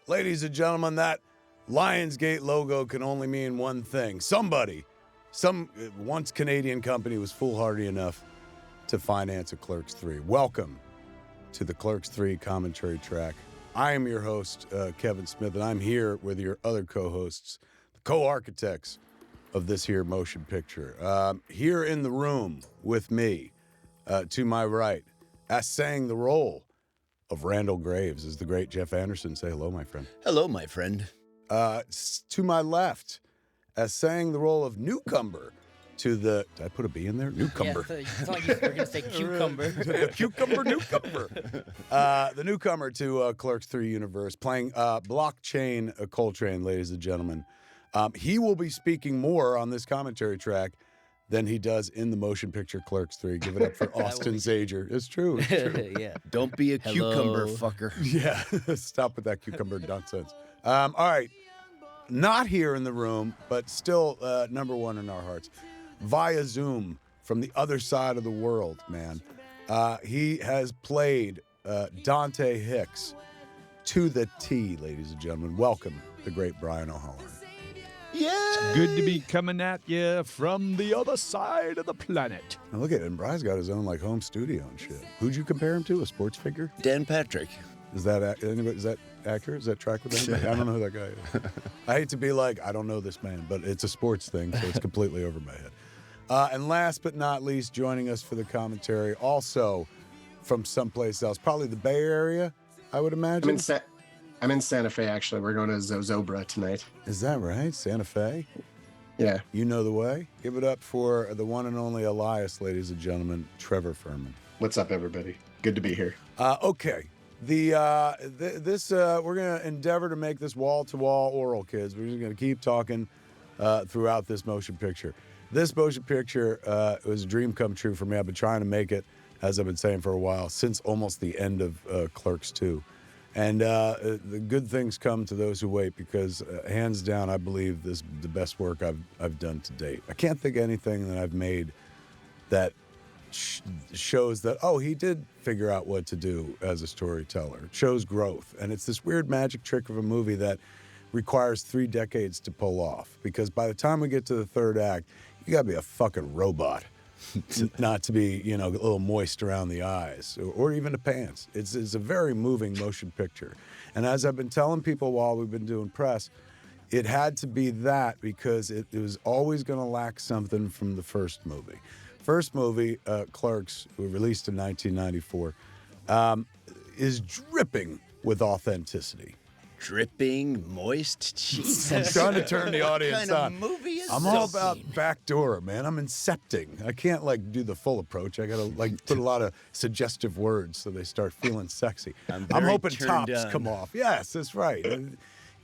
Ladies and gentlemen, that Lionsgate logo can only mean one thing. Somebody, some once Canadian company was foolhardy enough to finance a Clerks 3. Welcome to the Clerks 3 commentary track. I am your host, Kevin Smith, and I'm here with your other co-hosts, the co-architects of this here motion picture. Here in the room with me, to my right, as sang the role of Randall Graves is the great Jeff Anderson. Say hello, my friend. Hello, my friend. To my left, as sang the role of newcomer to the... Did I put a B in there? Newcomer. Yeah, it's like you were going to say cucumber. The newcomer. The newcomer to Clerks 3 universe, playing Blockchain Coltrane, ladies and gentlemen. He will be speaking more on this commentary track than he does in the motion picture Clerks 3. Give it up for Austin Zager. It's true. Yeah. Don't be a cucumber fucker. Yeah, stop with that cucumber nonsense. All right, not here in the room, but still number one in our hearts. Via Zoom from the other side of the world, man. He has played Dante Hicks to the T, ladies and gentlemen. Welcome, the great Brian O'Halloran. Yeah. It's good to be coming at you from the other side of the planet. Now look at him. Brian's got his own like home studio and shit. Who'd you compare him to? A sports figure? Dan Patrick. Is that accurate? Is that track with anybody? I don't know who that guy is. I hate to be like, I don't know this man, but it's a sports thing, so it's completely over my head. And last but not least, joining us for the commentary, also from someplace else, probably the Bay Area, I would imagine. I'm in Santa Fe, actually. We're going to Zozobra tonight. Is that right? Santa Fe? Yeah. You know the way. Give it up for the one and only Elias, ladies and gentlemen, Trevor Furman. What's up, everybody? Good to be here. Okay. We're going to endeavor to make this wall-to-wall oral, kids. We're just going to keep talking throughout this motion picture. This motion picture was a dream come true for me. I've been trying to make it, as I've been saying for a while, since almost the end of Clerks 2. And the good things come to those who wait, because hands down, I believe this is the best work I've done to date. I can't think of anything that I've made that shows that, oh, he did figure out what to do as a storyteller. It shows growth. And it's this weird magic trick of a movie that requires 3 decades to pull off. Because by the time we get to the third act, you got to be a fucking robot. Not to be, a little moist around the eyes or even the pants. It's a very moving motion picture. And as I've been telling people while we've been doing press, it had to be that because it was always going to lack something from the first movie. First movie, Clerks, released in 1994, is dripping with authenticity. Dripping, moist. Jesus. I'm trying to turn the audience What kind on. of movie is I'm this? all about backdoor, man. I'm incepting. I can't do the full approach. I gotta put a lot of suggestive words so they start feeling sexy. I'm hoping tops come off. Yes, that's right.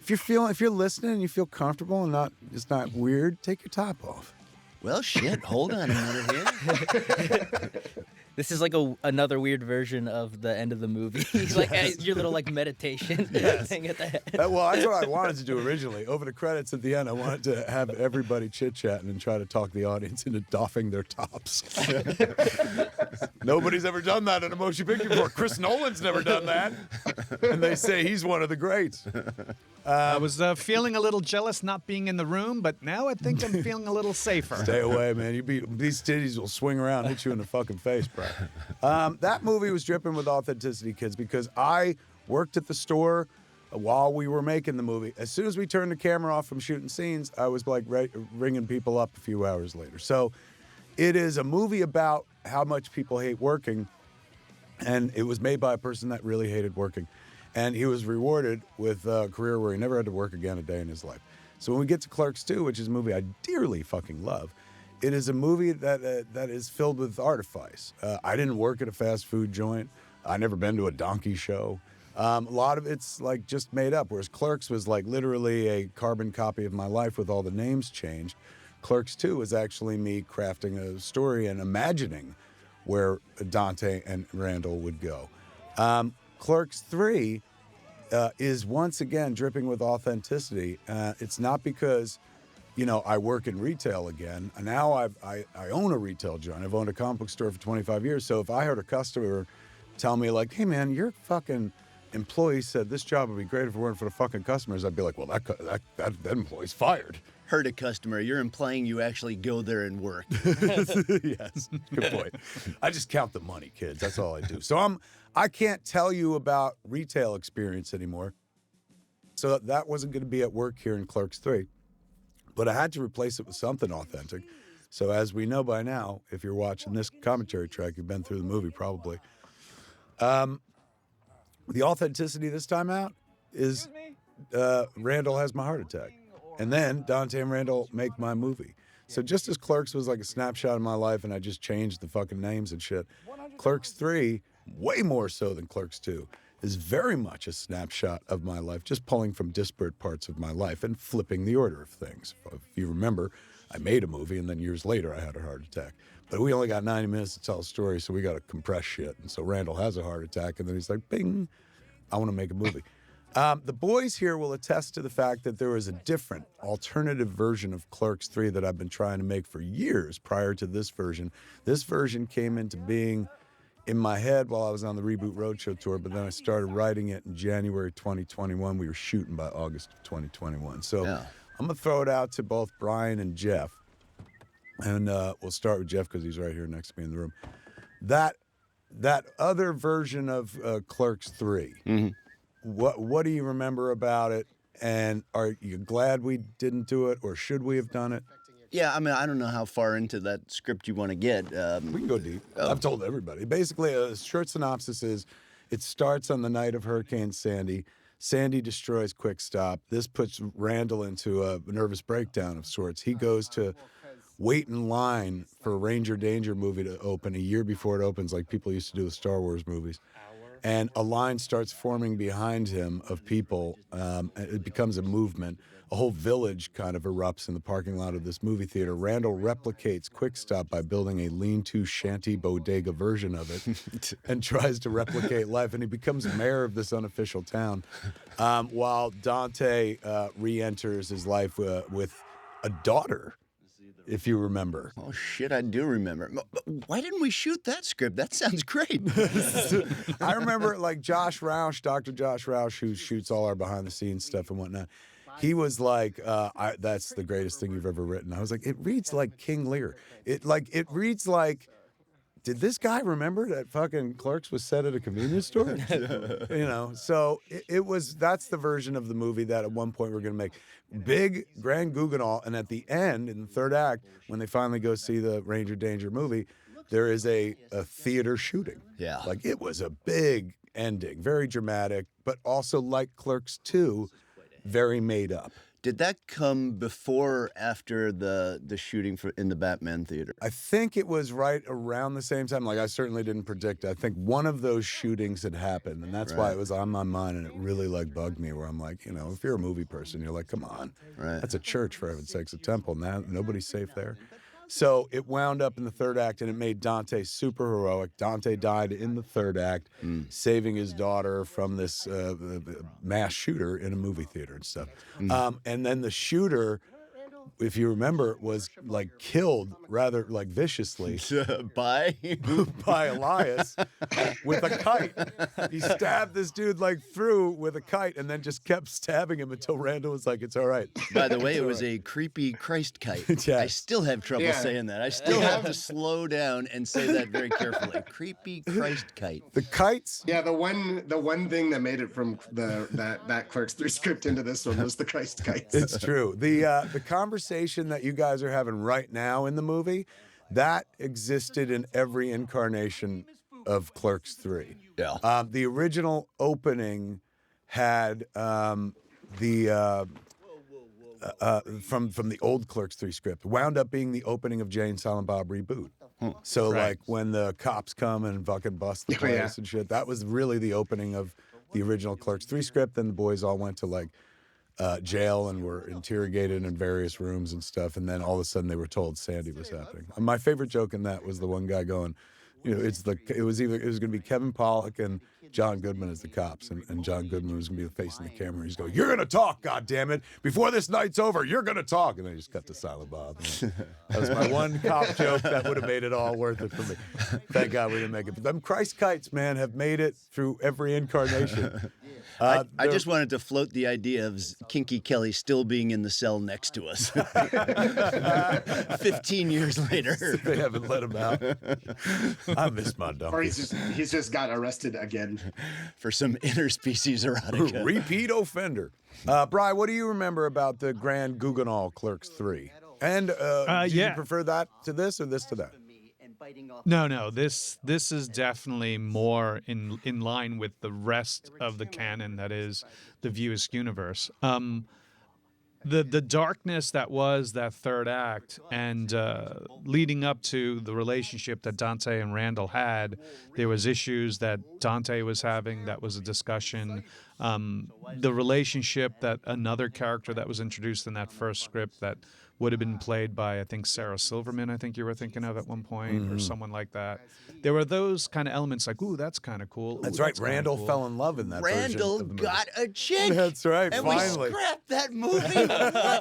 If you're listening and you feel comfortable and it's not weird, take your top off. Well, shit. Hold on a minute here. This is like another weird version of the end of the movie. Your little meditation thing at the end. Well, that's what I wanted to do originally. Over the credits at the end, I wanted to have everybody chit-chatting and try to talk the audience into doffing their tops. Nobody's ever done that in a motion picture before. Chris Nolan's never done that. And they say he's one of the greats. I was feeling a little jealous not being in the room, but now I think I'm feeling a little safer. Stay away, man. These titties will swing around and hit you in the fucking face, bro. That movie was dripping with authenticity, kids, because I worked at the store while we were making the movie. As soon as we turned the camera off from shooting scenes, I was ringing people up a few hours later. So it is a movie about how much people hate working, and it was made by a person that really hated working. And he was rewarded with a career where he never had to work again a day in his life. So when we get to Clerks 2, which is a movie I dearly fucking love, it is a movie that is filled with artifice. I didn't work at a fast food joint. I never been to a donkey show. A lot of it's just made up, whereas Clerks was literally a carbon copy of my life with all the names changed. Clerks 2 is actually me crafting a story and imagining where Dante and Randall would go. Clerks 3 is once again dripping with authenticity. It's not because, I work in retail again. Now I own a retail joint. I've owned a comic book store for 25 years. So if I heard a customer tell me hey man, you're fucking employee said this job would be great if it weren't for the fucking customers, I'd be like, well, that employee's fired. Hurt a customer. You're implying you actually go there and work. Yes, good point. I just count the money, kids. That's all I do. So I can't tell you about retail experience anymore. So that wasn't going to be at work here in Clerks 3. But I had to replace it with something authentic. So as we know by now, if you're watching this commentary track, you've been through the movie probably. The authenticity this time out is Randall has my heart attack. And then Dante and Randall make my movie. So just as Clerks was like a snapshot of my life and I just changed the fucking names and shit, Clerks 3, way more so than Clerks 2, is very much a snapshot of my life, just pulling from disparate parts of my life and flipping the order of things. If you remember, I made a movie and then years later I had a heart attack. But we only got 90 minutes to tell a story, so we got to compress shit. And so Randall has a heart attack and then he's like, bing, I want to make a movie. The boys here will attest to the fact that there was a different, alternative version of Clerks 3 that I've been trying to make for years prior to this version. This version came into being in my head while I was on the Reboot Roadshow tour, but then I started writing it in January 2021. We were shooting by August of 2021. So I'm going to throw it out to both Brian and Jeff. And we'll start with Jeff because he's right here next to me in the room. That other version of Clerks 3, what do you remember about it? And are you glad we didn't do it, or should we have done it? Yeah, I mean, I don't know how far into that script you want to get. We can go deep. I've told everybody. Basically, a short synopsis is it starts on the night of Hurricane Sandy. Sandy destroys Quick Stop. This puts Randall into a nervous breakdown of sorts. He goes to wait in line for a Ranger Danger movie to open a year before it opens, like people used to do with Star Wars movies. And a line starts forming behind him of people. It becomes a movement. A whole village kind of erupts in the parking lot of this movie theater. Randall replicates Quick Stop by building a lean-to shanty bodega version of it and tries to replicate life. And he becomes mayor of this unofficial town while Dante re-enters his life with a daughter, if you remember. Oh, shit, I do remember. Why didn't we shoot that script? That sounds great. I remember, like, Josh Roush, Dr. Josh Roush, who shoots all our behind-the-scenes stuff and whatnot. He was like, that's the greatest thing you've ever written. I was like, it reads like King Lear. It reads like, did this guy remember that fucking Clerks was set at a convenience store? You know, so that's the version of the movie that at one point we're going to make. Big, grand Guggenol, and at the end, in the third act, when they finally go see the Ranger Danger movie, there is a theater shooting. Yeah. Like, it was a big ending, very dramatic, but also like Clerks 2, very made up. Did that come before or after the shooting in the Batman theater? I think it was right around the same time. Like, I certainly didn't predict it. I think one of those shootings had happened, and that's why it was on my mind, and it really, like, bugged me, where I'm like, you know, if you're a movie person, you're like, come on. Right. That's a church, for heaven's sakes, a temple. Now, nobody's safe there. So it wound up in the third act, and it made Dante super heroic. Dante died in the third act, saving his daughter from this mass shooter in a movie theater and stuff. And then the shooter, if you remember, was like killed rather like viciously By? by Elias with a kite. He stabbed this dude like through with a kite and then just kept stabbing him until Randall was like, it's all right. By the way, it was a creepy Christ kite. Yes. I still have trouble saying that. I still have to slow down and say that very carefully. Creepy Christ kite. The kites. Yeah, the one thing that made it from that Clerks 3 script into this one was the Christ kites. It's true. The conversation that you guys are having right now in the movie, that existed in every incarnation of Clerks 3. Yeah. The original opening had from the old Clerks 3 script wound up being the opening of Jay and Silent Bob Reboot. So like when the cops come and fucking bust the place and shit, that was really the opening of the original Clerks 3 script. Then the boys all went to like jail and were interrogated in various rooms and stuff, and then all of a sudden they were told Sandy was happening. And my favorite joke in that was the one guy going, you know, it was going to be Kevin Pollak and John Goodman as the cops, and John Goodman was going to be facing the camera. He's going, "You're going to talk, goddammit. Before this night's over, you're going to talk." And then he just cut to Silent Bob. That was my one cop joke that would have made it all worth it for me. Thank God we didn't make it. But them Christ kites, man, have made it through every incarnation. I just wanted to float the idea of Kinky Kelly still being in the cell next to us. 15 years later. They haven't let him out. I miss my dog. Or he's just got arrested again. For some interspecies erotica. Repeat offender. Bri, what do you remember about the Grand Guignol Clerks 3? And do you prefer that to this or this to that? No. This is definitely more in line with the rest of the canon that is the Viewers universe. The darkness that was that third act and leading up to the relationship that Dante and Randall had, there was issues that Dante was having. That was a discussion. The relationship that another character that was introduced in that first script that would have been played by, I think, Sarah Silverman, I think you were thinking of at one point, or someone like that. There were those kind of elements like, ooh, that's kind of cool. Ooh, That's right. Randall fell in love in that version Randall of the movie. got a chick. That's right, and finally. we scrapped that movie. What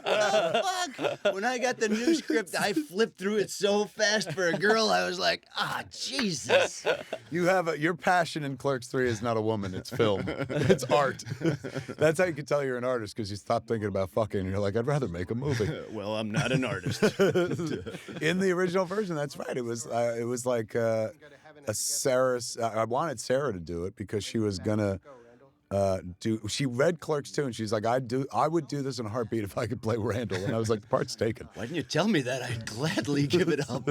the fuck? When I got the new script, I flipped through it so fast for a girl. I was like, Jesus. You have your passion in Clerks 3 is not a woman, it's film. It's art. That's how you can tell you're an artist, because you stop thinking about fucking and you're like, I'd rather make a movie. Well, I'm not an artist. In the original version, that's right. It was like a Sarah's. I wanted Sarah to do it because she was gonna she read Clerks 2 and she's like, I would do this in a heartbeat if I could play Randall. And I was like, the part's taken. Why didn't you tell me that? I'd gladly give it up.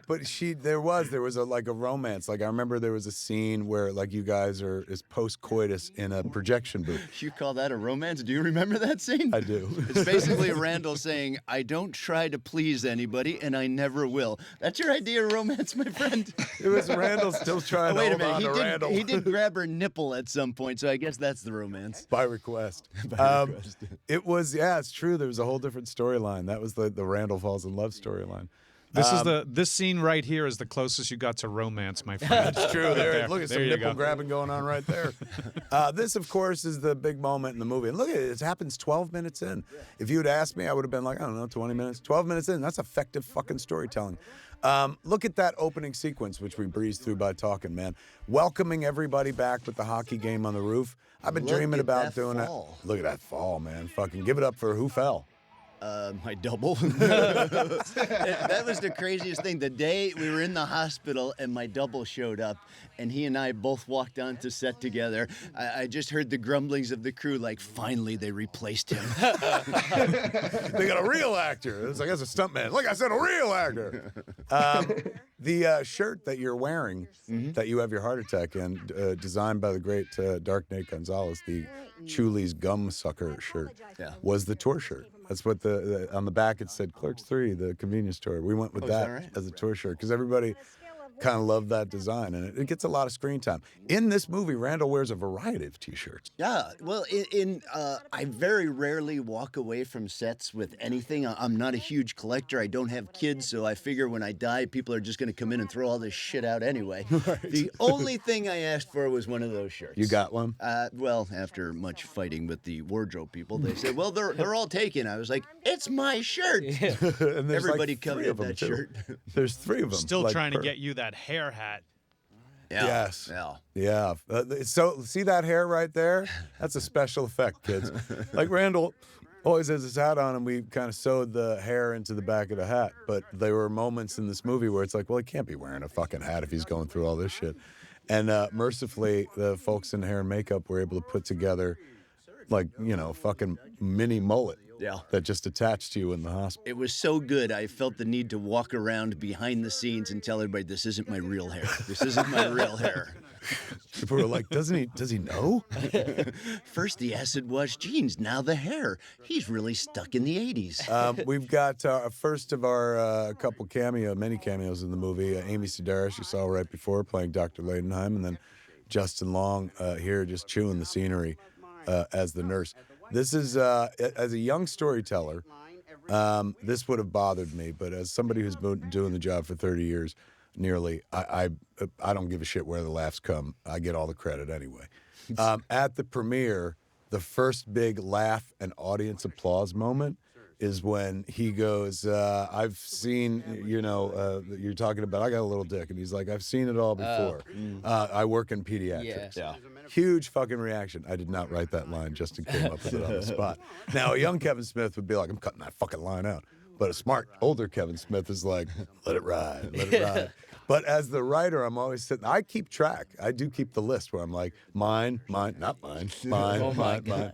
But there was a romance. Like I remember there was a scene where like you guys is post-coitus in a projection booth. You call that a romance? Do you remember that scene? I do. It's basically Randall saying, I don't try to please anybody and I never will. That's your idea of romance, my friend? It was Randall still trying to hold on to Randall. He did grab her nipple at some point, so I guess that's the romance. By request. It was, it's true. There was a whole different storyline. That was the Randall falls in love storyline. This scene right here is the closest you got to romance, my friend. It's true. Look at some you nipple go. grabbing going on right there. This, of course, is the big moment in the movie. And look at it. It happens 12 minutes in. If you had asked me, I would have been like, I don't know, 20 minutes. 12 minutes in. That's effective fucking storytelling. Look at that opening sequence, which we breezed through by talking, man. Welcoming everybody back with the hockey game on the roof. I've been dreaming about doing that. Look at that fall, man. Fucking give it up for who fell. My double. That was the craziest thing. The day we were in the hospital and my double showed up and he and I both walked onto set together, I just heard the grumblings of the crew like, finally they replaced him. They got a real actor. It was like, that's a stuntman. Like I said, a real actor. The shirt that you're wearing, that you have your heart attack in, designed by the great Dark Nate Gonzalez, the Chuli's gum sucker shirt, was the tour shirt. That's what on the back it said Clerks 3, the convenience store. We went with that as a tour shirt because everybody kind of loved that design, and it gets a lot of screen time. In this movie, Randall wears a variety of T-shirts. Yeah, well, I very rarely walk away from sets with anything. I'm not a huge collector. I don't have kids, so I figure when I die, people are just going to come in and throw all this shit out anyway. Right. The only thing I asked for was one of those shirts. You got one? Well, after much fighting with the wardrobe people, they said, well, they're all taken. I was like, it's my shirt. Yeah. And everybody like coveted that too. Shirt. There's 3 of them. Still like trying to get you that hair hat. Yeah. Yes. Yeah. So see that hair right there? That's a special effect, kids. Like Randall always has his hat on, and we kind of sewed the hair into the back of the hat. But there were moments in this movie where it's like, well, he can't be wearing a fucking hat if he's going through all this shit. And mercifully, the folks in hair and makeup were able to put together, like, fucking mini mullet. Yeah. That just attached to you in the hospital. It was so good, I felt the need to walk around behind the scenes and tell everybody, this isn't my real hair. This isn't my real hair. People were like, does he know? First the acid wash jeans, now the hair. He's really stuck in the 80s. We've got first of our many cameos in the movie. Amy Sedaris, you saw right before, playing Dr. Leidenheim, and then Justin Long here just chewing the scenery as the nurse. This is, as a young storyteller, this would have bothered me, but as somebody who's been doing the job for 30 years, nearly. I don't give a shit where the laughs come. I get all the credit anyway. At the premiere, the first big laugh and audience applause moment is when he goes, I've seen, you're talking about, I got a little dick. And he's like, I've seen it all before. I work in pediatrics. Yeah. Huge fucking reaction. I did not write that line. Justin came up with it on the spot. Now, a young Kevin Smith would be like, I'm cutting that fucking line out. But a smart, older Kevin Smith is like, let it ride, let it ride. But as the writer, I'm always sitting, I keep track. I do keep the list where I'm like, mine, not mine, mine, Oh my mine.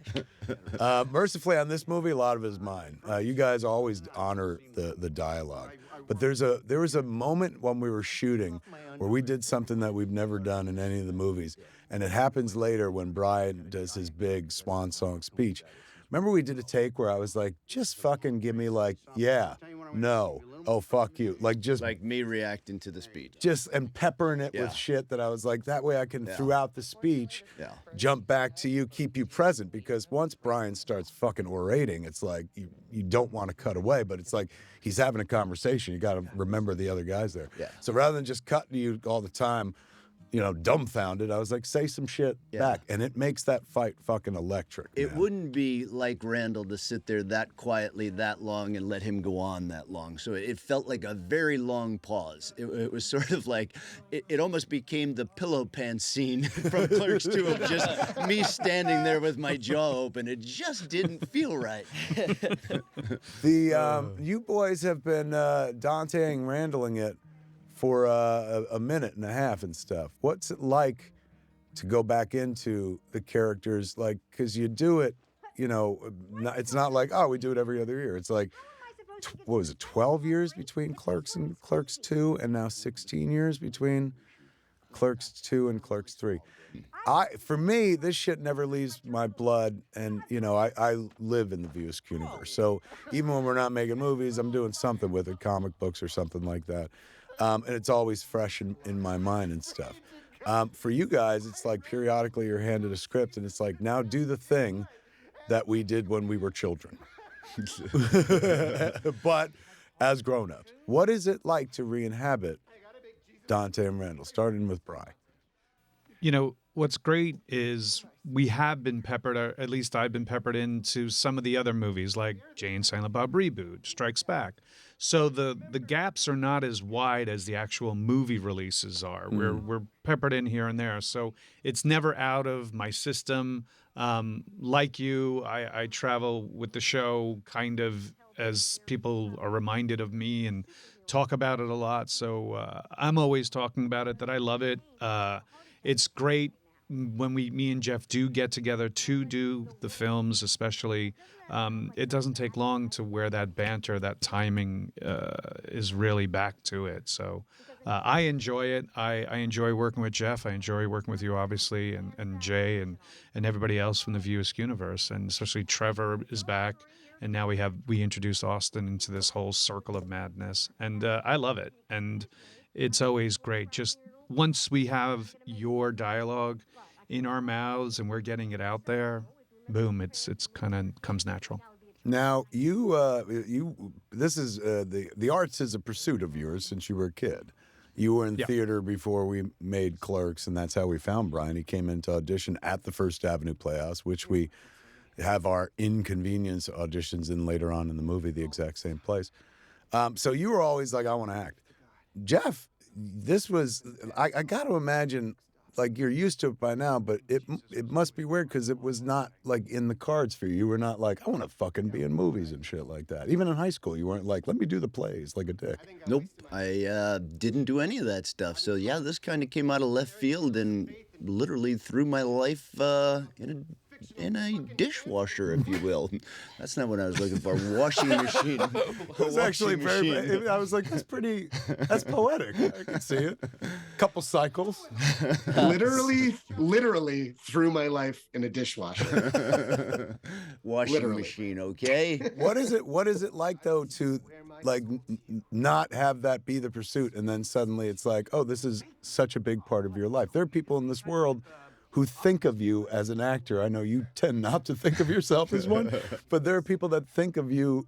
gosh. Mercifully, on this movie, a lot of it is mine. You guys always honor the dialogue. But there was a moment when we were shooting where we did something that we've never done in any of the movies. And it happens later when Brian does his big swan song speech. Remember we did a take where I was like, just fucking give me like, yeah, no, oh, fuck you. Like just Like me reacting to the speech. and peppering it Yeah. with shit that I was like, that way I can, throughout the speech, Yeah. jump back to you, keep you present. Because once Brian starts fucking orating, it's like you don't want to cut away, but it's like he's having a conversation. You got to remember the other guys there. Yeah. So rather than just cutting you all the time, dumbfounded, I was like, say some shit back. And it makes that fight fucking electric. It man. wouldn't be like Randall to sit there that quietly that long and let him go on that long. So it felt like a very long pause. It was sort of like, it almost became the pillow pants scene from Clerks 2 of just me standing there with my jaw open. It just didn't feel right. You boys have been Dante and Randalling it for a minute and a half and stuff. What's it like to go back into the characters? Like, because you do it, it's not like, oh, we do it every other year. It's like, what was it, 12 years between Clerks and Clerks 2, and now 16 years between Clerks 2 and Clerks 3. For me, this shit never leaves my blood, and I live in the View Askew universe. So even when we're not making movies, I'm doing something with it, comic books or something like that. And it's always fresh in my mind and stuff. For you guys, it's like periodically you're handed a script and it's like, now do the thing that we did when we were children. But as grown-ups. What is it like to re-inhabit Dante and Randall, starting with Bry? What's great is we have been peppered, or at least I've been peppered into some of the other movies like Jay and Silent Bob Reboot, Strikes Back. So the gaps are not as wide as the actual movie releases are. We're peppered in here and there. So it's never out of my system. Like you, I travel with the show kind of as people are reminded of me and talk about it a lot. So I'm always talking about it, that I love it. It's great when me and Jeff do get together to do the films, especially. It doesn't take long to where that banter, that timing is really back to it. So I enjoy it. I enjoy working with Jeff. I enjoy working with you, obviously, and Jay and everybody else from the View Askew universe. And especially Trevor is back. And now we introduced Austin into this whole circle of madness. And I love it. And it's always great. Just once we have your dialogue in our mouths and we're getting it out there, boom, it's kind of comes natural. Now, this is the arts is a pursuit of yours since you were a kid. You were in theater before we made Clerks, and that's how we found Brian. He came into audition at the First Avenue Playhouse, which we have our inconvenience auditions in later on in the movie, the exact same place. So you were always like, I want to act. Jeff, this was, I got to imagine, like, you're used to it by now, but it must be weird because it was not, like, in the cards for you. You were not like, I want to fucking be in movies and shit like that. Even in high school, you weren't like, let me do the plays like a dick. Nope, I didn't do any of that stuff. So yeah, this kind of came out of left field and literally threw my life in a dishwasher, if you will. That's not what I was looking for. Washing machine. It was actually very, I was like, that's poetic. I can see it. Couple cycles. literally threw my life in a dishwasher. Washing machine, okay? What is it like, though, to like not have that be the pursuit, and then suddenly it's like, oh, this is such a big part of your life. There are people in this world who think of you as an actor. I know you tend not to think of yourself as one, but there are people that think of you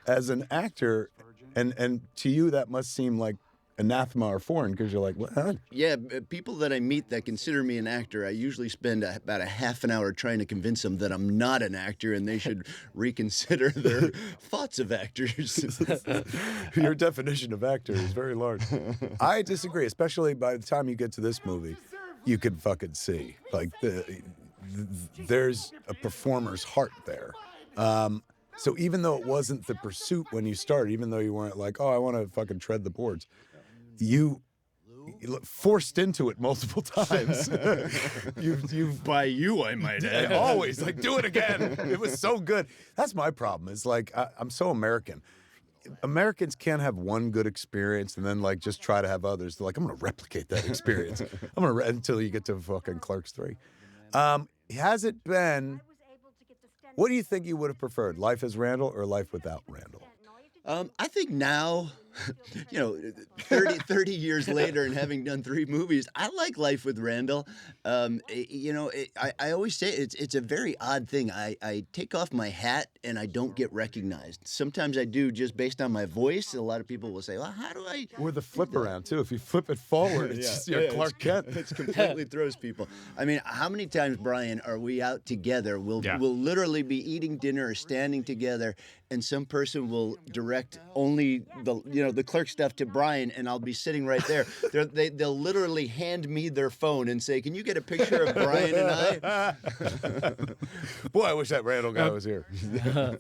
as an actor, and to you that must seem like anathema or foreign because you're like, what? Yeah, people that I meet that consider me an actor, I usually spend about a half an hour trying to convince them that I'm not an actor and they should reconsider their thoughts of actors. Your definition of actor is very large. I disagree, especially by the time you get to this movie, you can fucking see like there's a performer's heart there. So even though it wasn't the pursuit when you started, even though you weren't like, oh, I want to fucking tread the boards, you forced into it multiple times. you've By you, I might add. always like, do it again. It was so good. That's my problem. Is like I'm so American. Americans can't have one good experience and then like just try to have others. They're like, I'm gonna replicate that experience. Until you get to fucking Clerks 3. Has it been? What do you think you would have preferred, Life as Randall or Life without Randall? I think now, 30 years later and having done 3 movies, I like Life with Randall. I always say it's a very odd thing. I take off my hat and I don't get recognized. Sometimes I do just based on my voice. A lot of people will say, well, how do I... Or the flip around, too. If you flip it forward, it's just Clark Kent. It completely throws people. I mean, how many times, Brian, are we out together? We'll literally be eating dinner or standing together, and some person will direct only the clerk stuff to Brian, and I'll be sitting right there. They'll literally hand me their phone and say, "Can you get a picture of Brian and I?" Boy, I wish that Randall guy was here.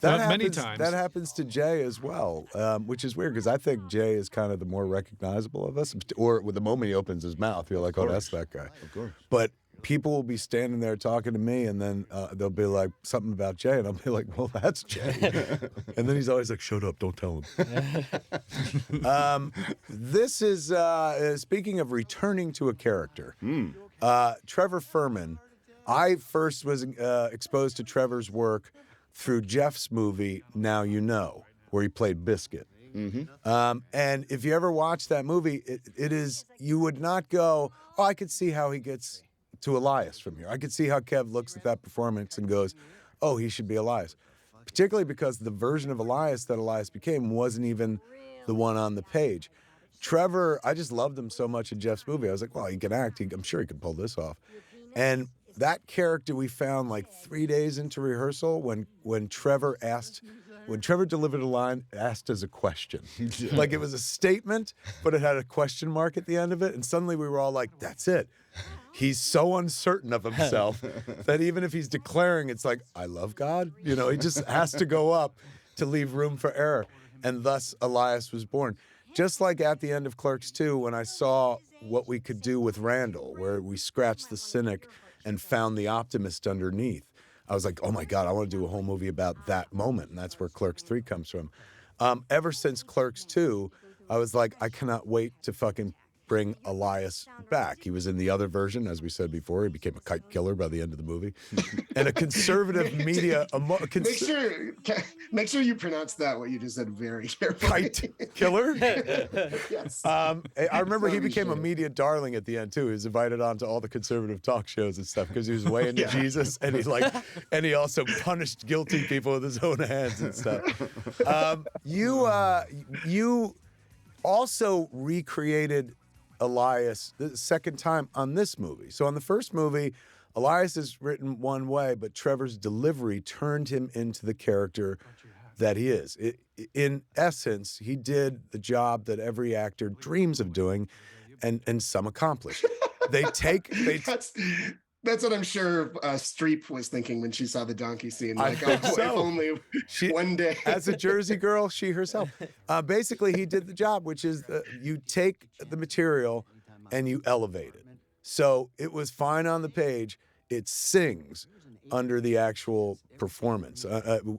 Many times. That happens to Jay as well, which is weird because I think Jay is kind of the more recognizable of us. Or with the moment he opens his mouth, you're like, "Oh, that's that guy." Of course. But people will be standing there talking to me, and then they'll be like something about Jay, and I'll be like, "Well, that's Jay," and then he's always like, "Shut up, don't tell him." This is speaking of returning to a character. Trevor Furman. I first was exposed to Trevor's work through Jeff's movie Now You Know, where he played Biscuit. And if you ever watch that movie, it is, you would not go, oh, I could see how he gets to Elias from here. I could see how Kev looks at that performance and goes, oh, he should be Elias. Particularly because the version of Elias that Elias became wasn't even the one on the page. Trevor, I just loved him so much in Jeff's movie. I was like, well, he can act. I'm sure he can pull this off. And that character we found like 3 days into rehearsal when Trevor delivered a line asked as a question. Like it was a statement, but it had a question mark at the end of it. And suddenly we were all like, that's it. He's so uncertain of himself that even if he's declaring, it's like, I love God. He just has to go up to leave room for error. And thus Elias was born. Just like at the end of Clerks II, when I saw what we could do with Randall, where we scratched the cynic and found the optimist underneath. I was like, oh my God, I want to do a whole movie about that moment. And that's where Clerks 3 comes from. Ever since Clerks 2, I was like, I cannot wait to fucking bring Elias back. He was in the other version, as we said before. He became a kite killer by the end of the movie. And a conservative media... Make sure you pronounce that, what you just said, very carefully. Kite killer? Yes. I remember he became a media darling at the end, too. He was invited on to all the conservative talk shows and stuff because he was way into Jesus, and he also punished guilty people with his own hands and stuff. You also recreated Elias the second time on this movie. So on the first movie, Elias is written one way, but Trevor's delivery turned him into the character that he is. In essence, he did the job that every actor dreams of doing, and some accomplish. That's what I'm sure Streep was thinking when she saw the donkey scene. Like, think so. If only one day. As a Jersey girl, she herself. Basically, he did the job, which is you take the material and you elevate it. So it was fine on the page. It sings under the actual performance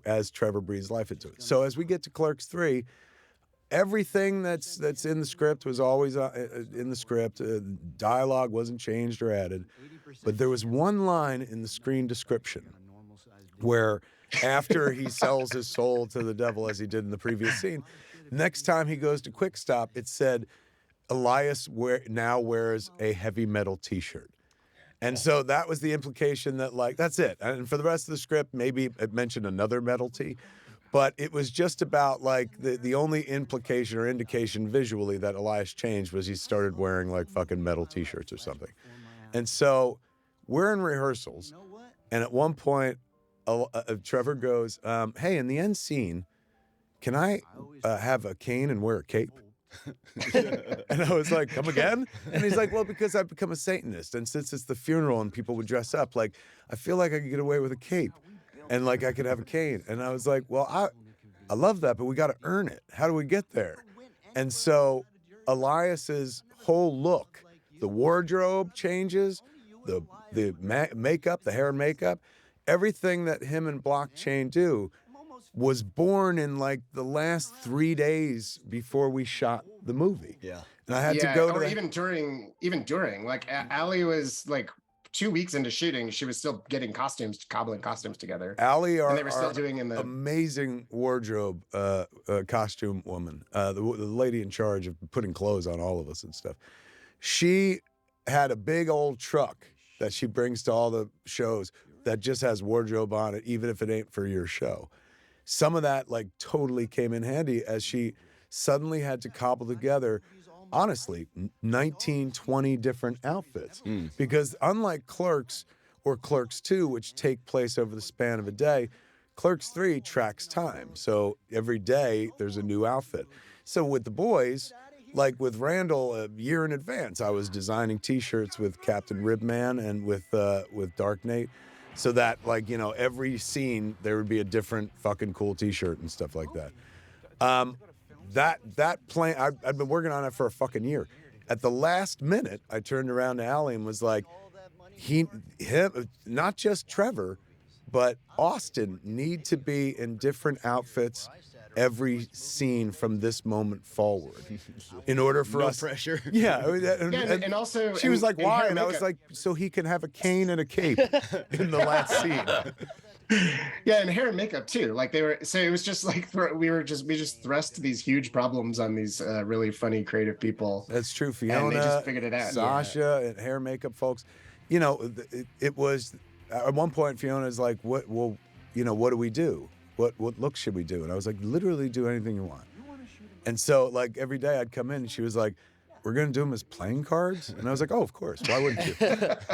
as Trevor breathes life into it. So as we get to Clerks 3, everything that's in the script was always in the script. Dialogue wasn't changed or added. But there was one line in the screen description where after he sells his soul to the devil, as he did in the previous scene, next time he goes to Quick Stop, it said, Elias now wears a heavy metal T-shirt. And so that was the implication that, like, that's it. And for the rest of the script, maybe it mentioned another metal tee. But it was just about like the only implication or indication visually that Elias changed was he started wearing like fucking metal t-shirts or something. And so we're in rehearsals, and at one point, Trevor goes, hey, in the end scene, can I have a cane and wear a cape? And I was like, come again? And he's like, well, because I've become a Satanist. And since it's the funeral and people would dress up, like, I feel like I could get away with a cape and like I could have a cane. And I was like, well, I love that, but we got to earn it. How do we get there? And so Elias's whole look, the wardrobe changes, the makeup, the hair and makeup, everything that him and Blockchain do was born in like the last 3 days before we shot the movie. Yeah. And I had to go to even during, like Allie was like 2 weeks into shooting, she was still getting cobbling costumes together. Allie, and they were still doing in the amazing wardrobe costume woman, the lady in charge of putting clothes on all of us and stuff. She had a big old truck that she brings to all the shows that just has wardrobe on it, even if it ain't for your show. Some of that like totally came in handy as she suddenly had to cobble together, honestly, 19, 20 different outfits. Because unlike Clerks or Clerks II, which take place over the span of a day, Clerks III tracks time. So every day there's a new outfit. So with the boys, like with Randall, a year in advance, I was designing T-shirts with Captain Ribman and with Dark Nate. So that, like, you know, every scene there would be a different fucking cool T-shirt and stuff like that. That plan, I've been working on it for a fucking year. At the last minute, I turned around to Allie and was like, him, not just Trevor, but Austin need to be in different outfits every scene from this moment forward in order for us. No pressure. Yeah. and also she was like, in why? hair And I was makeup. like, so he can have a cane and a cape in the last scene. Yeah, and hair and makeup too. Like they were, so it was just like we just thrust these huge problems on these really funny, creative people. That's true. And Fiona, they just figured it out. Sasha, and hair and makeup folks. You know, it was at one point Fiona's like, what? Well, you know, what do we do? What look should we do? And I was like, literally do anything you want. And so like every day I'd come in and she was like, we're gonna do them as playing cards? And I was like, oh, of course. Why wouldn't you?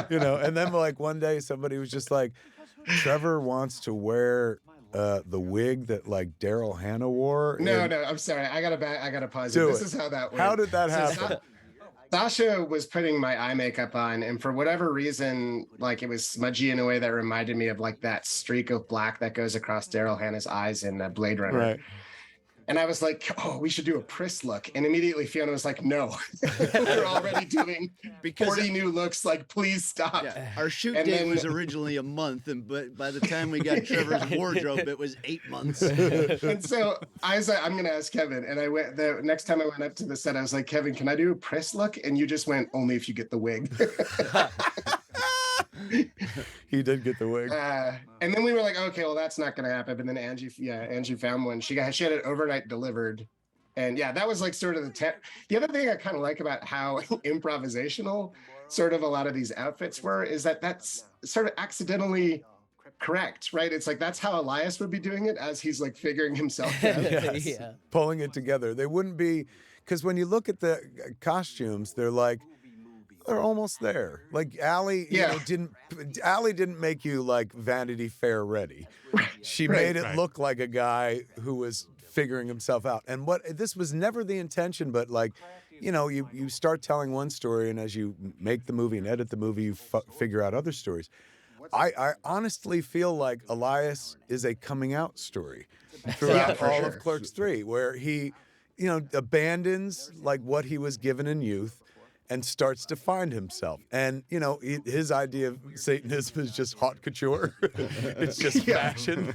You know. And then like one day somebody was just like, Trevor wants to wear the wig that like Daryl Hannah wore. No, I'm sorry. I gotta pause Do you. it. This is how that went. How did that So happen? Sasha was putting my eye makeup on, and for whatever reason, like it was smudgy in a way that reminded me of like that streak of black that goes across Daryl Hannah's eyes in Blade Runner. Right. And I was like, oh, we should do a Pris look. And immediately Fiona was like, no, we're already doing 40 new looks. Like, please stop. Yeah, our shoot And date then- was originally a month, but by the time we got Trevor's wardrobe, it was 8 months. And so I was like, I'm going to ask Kevin. And I went, the next time I went up to the set, I was like, Kevin, can I do a Pris look? And you just went, only if you get the wig. He did get the wig. And then we were like, okay, well, that's not going to happen. But then Angie found one. She had it overnight delivered. And yeah, that was like sort of the other thing I kind of like about how improvisational sort of a lot of these outfits were is that that's sort of accidentally correct, right? It's like, that's how Elias would be doing it as he's like figuring himself out. Yes. Yeah. Pulling it together. They wouldn't be, because when you look at the costumes, they're almost there. Like Allie, Yeah. Allie didn't make you like Vanity Fair ready. She Right, made it look like a guy who was figuring himself out. And this was never the intention, but like, you know, you start telling one story, and as you make the movie and edit the movie, you figure out other stories. I honestly feel like Elias is a coming out story throughout for all sure. of Clerks 3, where he, you know, abandons like what he was given in youth and starts to find himself. And, you know, his idea of Satanism is just haute couture. It's just fashion.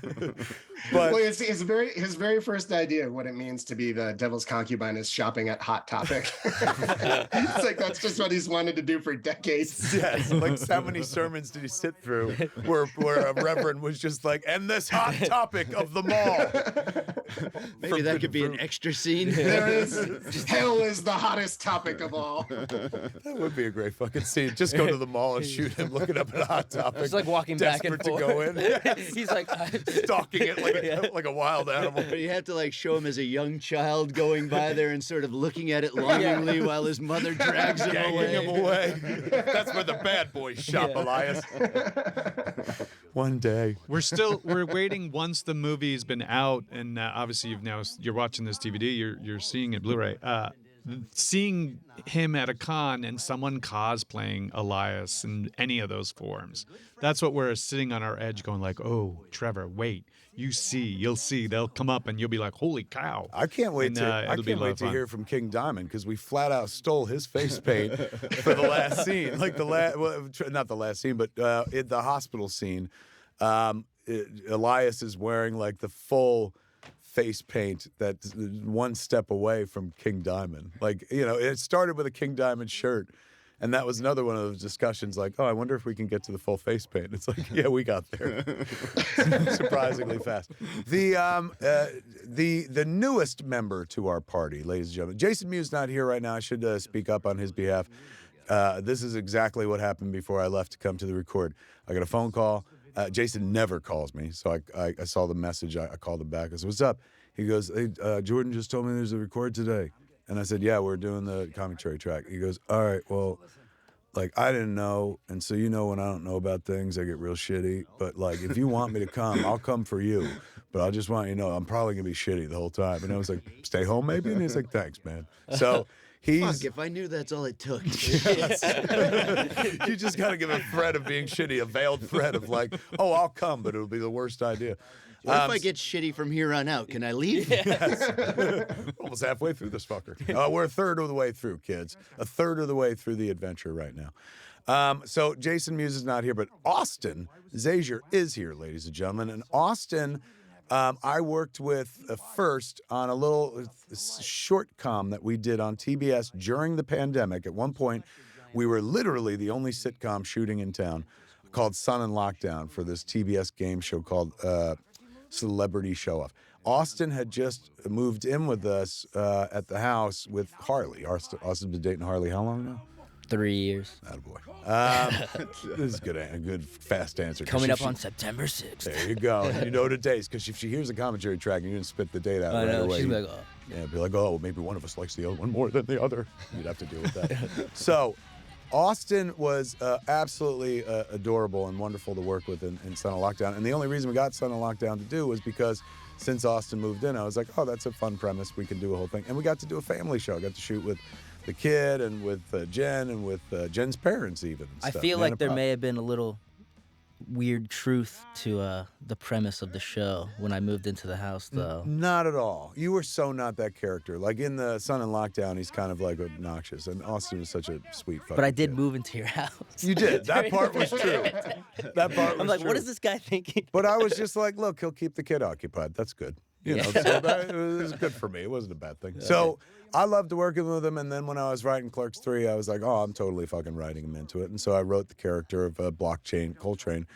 But Well, it's his very first idea of what it means to be the devil's concubine is shopping at Hot Topic. It's like that's just what he's wanted to do for decades. yes, like how many sermons did he sit through where a reverend was just like, and this hot topic of the mall. Maybe that could be an extra scene. There is hell is the hottest topic of all. That would be a great fucking scene. Just go to the mall and shoot him looking up at Hot Topic. Just like walking back and desperate forth. to go in. He's like, Stalking it like a wild animal. But you have to like show him as a young child going by there and sort of looking at it longingly while his mother drags him Yanking away. him away. That's where the bad boys shop, Elias. One day. We're waiting once the movie's been out, and obviously you're watching this DVD, you're seeing it Blu-ray. Seeing him at a con and someone cosplaying Elias in any of those forms, that's what we're sitting on our edge going like, oh, Trevor, wait, you'll see, they'll come up and you'll be like, holy cow. I can't wait to hear from King Diamond, because we flat out stole his face paint for the last scene. Like not the last scene, but in the hospital scene, Elias is wearing like the full face paint that's one step away from King Diamond. Like, it started with a King Diamond shirt. And that was another one of those discussions like, oh, I wonder if we can get to the full face paint. It's like, yeah, we got there. Surprisingly fast. The newest member to our party, ladies and gentlemen. Jason Mewes not here right now. I should speak up on his behalf. This is exactly what happened before I left to come to the record. I got a phone call. Jason never calls me, so I saw the message. I called him back. I said, what's up? He goes, hey, Jordan just told me there's a record today. And I said, yeah, we're doing the commentary track. He goes, all right, well, like, I didn't know. And so, when I don't know about things, I get real shitty. But, like, if you want me to come, I'll come for you. But I just want you to know I'm probably going to be shitty the whole time. And I was like, stay home maybe? And he's like, thanks, man. So Fuck, if I knew that's all it took. Yes. You just got to give a threat of being shitty, a veiled threat of like, oh, I'll come, but it'll be the worst idea. What if I get shitty from here on out? Can I leave? Yes. Almost halfway through this fucker. We're a third of the way through, kids. A third of the way through the adventure right now. So Jason Mewes is not here, but Austin Zazier is here, ladies and gentlemen. And Austin, I worked with first on a little short com that we did on TBS during the pandemic. At one point, we were literally the only sitcom shooting in town, called Sun and Lockdown, for this TBS game show called Celebrity Show Off. Austin had just moved in with us at the house with Harley. Austin's been dating Harley how long now? 3 years. Attaboy. This is a good fast answer. Coming up on September 6th. There you go. You know the dates, because if she hears a commentary track and you didn't spit the date out right away. She's like, oh. Yeah, be like, oh, maybe one of us likes the other one more than the other. You'd have to deal with that. So Austin was absolutely adorable and wonderful to work with in Sun and Lockdown. And the only reason we got Sun and Lockdown to do was because since Austin moved in, I was like, oh, that's a fun premise. We can do a whole thing. And we got to do a family show. I got to shoot with the kid and with Jen and with Jen's parents even. I feel like there may have been a little weird truth to the premise of the show when I moved into the house, though. Not at all. You were so not that character. Like in the Sun and Lockdown, he's kind of like obnoxious, and Austin was such a sweet fucking But I did kid. move into your house. You did. That part was true. That part was I'm like, true. what is this guy thinking? But I was just like, look, he'll keep the kid occupied. That's good. So that, it was good for me. It wasn't a bad thing. So I loved working with him. And then when I was writing Clerks 3, I was like, oh, I'm totally fucking writing him into it. And so I wrote the character of Blockchain Coltrane,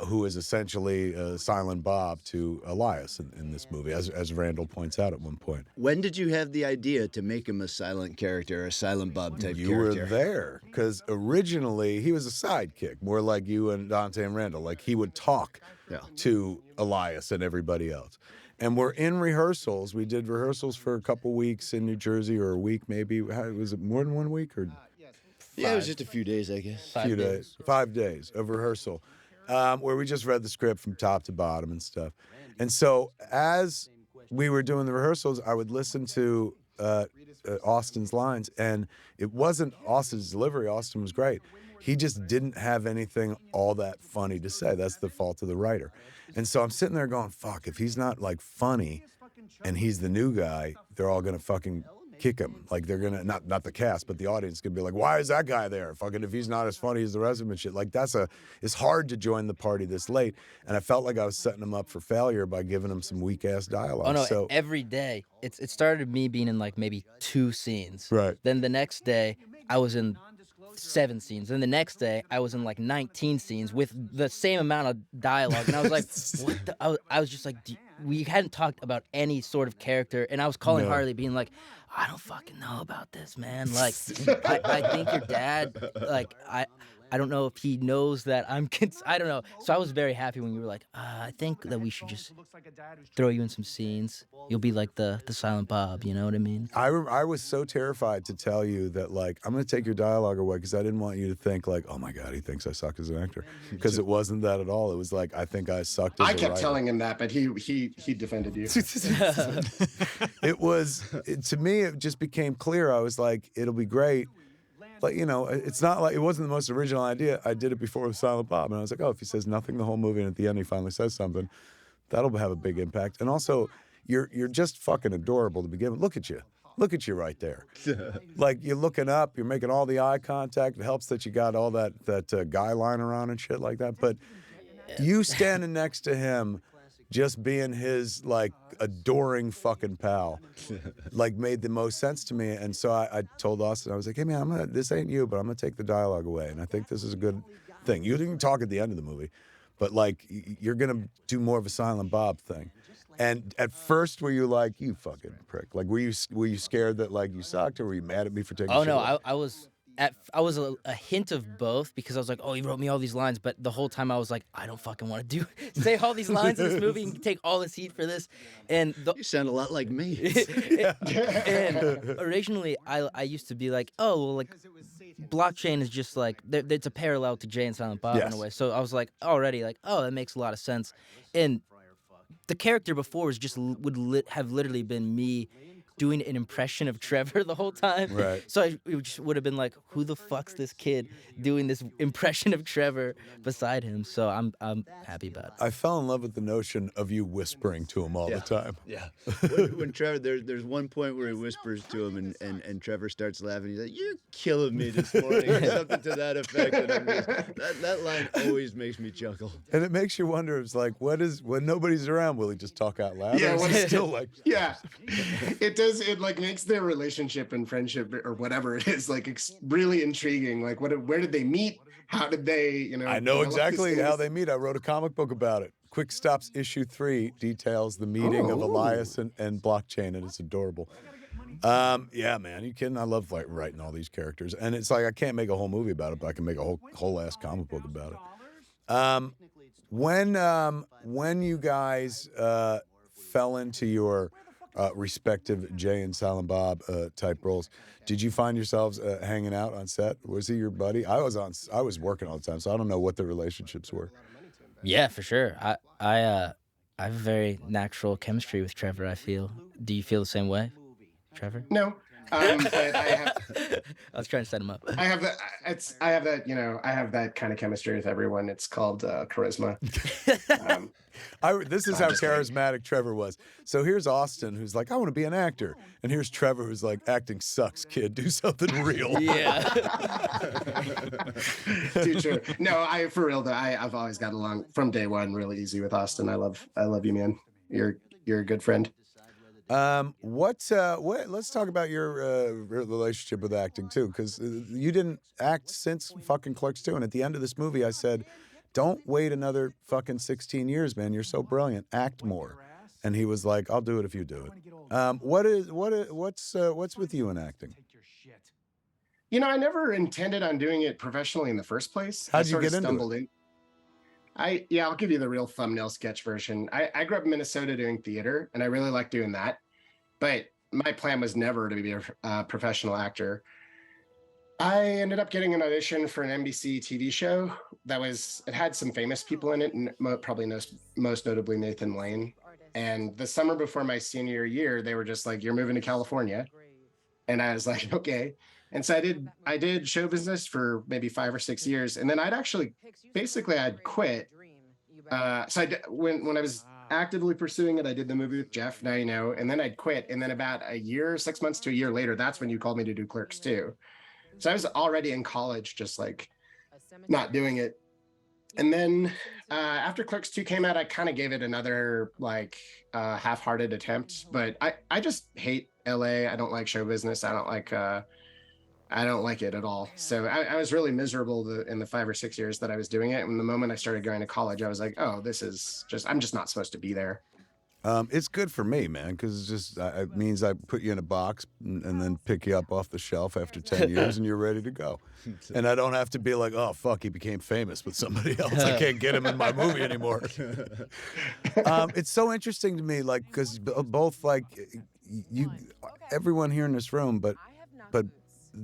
who is essentially Silent Bob to Elias in this movie, as Randall points out at one point. When did you have the idea to make him a silent character, a Silent Bob type You character? were there, because originally he was a sidekick, more like you and Dante and Randall. Like he would talk to Elias and everybody else. And we're in rehearsals. We did rehearsals for a couple weeks in New Jersey, or a week maybe. Was it more than 1 week or? Yeah, it was just a few days, I guess. 5 days. 5 days of rehearsal, where we just read the script from top to bottom and stuff. And so as we were doing the rehearsals, I would listen to Austin's lines, and it wasn't Austin's delivery. Austin was great. He just didn't have anything all that funny to say. That's the fault of the writer. And so I'm sitting there going, fuck, if he's not like funny and he's the new guy, they're all going to fucking kick him. Like they're going to, not the cast, but the audience going to be like, why is that guy there? Fucking if he's not as funny as the rest of them and shit. Like it's hard to join the party this late. And I felt like I was setting him up for failure by giving him some weak ass dialogue. Oh no! So, every day, it started me being in like maybe 2 scenes. Right. Then the next day, I was in 7 scenes. And the next day, I was in like 19 scenes with the same amount of dialogue. And I was like, what the? I was just like, we hadn't talked about any sort of character. And I was calling No. Harley, being like, I don't fucking know about this, man. Like, I think your dad, like, I don't know if he knows that I'm I don't know. So I was very happy when you were like, I think that we should just throw you in some scenes. You'll be like the Silent Bob, you know what I mean? I was so terrified to tell you that, like, I'm going to take your dialogue away because I didn't want you to think, like, oh my God, he thinks I suck as an actor. Because it wasn't that at all. It was like, I think I sucked as a I kept writer. telling him that, but he defended you. To me, it just became clear. I was like, it'll be great. Like, you know, it's not like it wasn't the most original idea. I did it before with Silent Bob. And I was like, oh, if he says nothing the whole movie and at the end he finally says something, that'll have a big impact. And also, you're just fucking adorable to begin with. Look at you. Look at you right there. Like, you're looking up, you're making all the eye contact. It helps that you got all that guy liner on and shit like that. But you standing next to him, just being his, like, adoring fucking pal, like, made the most sense to me. And so I told Austin, I was like, hey, man, this ain't you, but I'm going to take the dialogue away. And I think this is a good thing. You didn't talk at the end of the movie, but, like, you're going to do more of a Silent Bob thing. And at first, were you like, you fucking prick? Like, were you scared that, like, you sucked, or were you mad at me for taking Oh shit no, away? I was a hint of both because I was like, oh, he wrote me all these lines, but the whole time I was like, I don't fucking want to say all these lines in this movie and take all this heat for this. And You sound a lot like me. and originally I used to be like, oh, well, like, blockchain is just like it's a parallel to Jay and Silent Bob in Yes. a way. So I was like already like, oh, that makes a lot of sense. And the character before was just have literally been me doing an impression of Trevor the whole time. Right. So it just would have been like, who the fuck's this kid doing this impression of Trevor beside him? So I'm happy about it. I fell in love with the notion of you whispering to him all the time. Yeah. When Trevor, there's one point where he whispers to him and Trevor starts laughing. He's like, "You're killing me this morning," or something to that effect. And I'm just, that line always makes me chuckle. And it makes you wonder, it's like, when nobody's around, will he just talk out loud? Yeah, Or is when he it's- still like, Yeah, it does. It like makes their relationship and friendship or whatever it is like really intriguing. Like, where did they meet? How did they? You know, I know develop this exactly thing? how they meet. I wrote a comic book about it. Quick Stops issue 3 details the meeting of Oh. Elias and Blockchain, and it's adorable. Yeah, man, you kidding? I love, like, writing all these characters, and it's like I can't make a whole movie about it, but I can make a whole ass comic book about it. When you guys fell into your respective Jay and Silent Bob type roles, did you find yourselves hanging out on set? Was he your buddy? I was working all the time, so I don't know what the relationships were. Yeah, for sure. I have a very natural chemistry with Trevor, I feel. Do you feel the same way, Trevor? No, but I have. I was trying to set him up. I have that. I have that. You know, I have that kind of chemistry with everyone. It's called charisma. This is how charismatic Trevor was. So here's Austin, who's like, I want to be an actor. And here's Trevor, who's like, acting sucks, kid. Do something real. Yeah. Too true. No, for real though. I've always got along from day one really easy with Austin. I love you, man. You're a good friend. Let's talk about your relationship with acting too, because you didn't act since fucking Clerks 2. And at the end of this movie, I said, don't wait another fucking 16 years, man. You're so brilliant. Act more. And he was like, I'll do it if you do it. What's with you in acting? You know, I never intended on doing it professionally in the first place. How'd I you sort of get into it? stumbled in. I'll give you the real thumbnail sketch version. I grew up in Minnesota doing theater, and I really like doing that. But my plan was never to be a professional actor. I ended up getting an audition for an NBC TV show it had some famous people in it, and probably most notably Nathan Lane. And the summer before my senior year, they were just like, "You're moving to California," and I was like, "Okay." And so I did show business for maybe 5 or 6 years, and then I'd quit. When I was actively pursuing it, I did the movie with Jeff, now you know, and then I'd quit. And then about 6 months to a year later, that's when you called me to do Clerks 2. So I was already in college, just like not doing it. And then after Clerks 2 came out, I kind of gave it another like half-hearted attempt. But I just hate LA. I don't like show business. I don't like I don't like it at all. So I was really miserable in the 5 or 6 years that I was doing it. And the moment I started going to college, I was like, oh, this is just, I'm just not supposed to be there. It's good for me, man, because it's just it means I put you in a box and then pick you up off the shelf after 10 years and you're ready to go. And I don't have to be like, oh, fuck, he became famous with somebody else. I can't get him in my movie anymore. It's so interesting to me, like, because both, like, you, everyone here in this room, but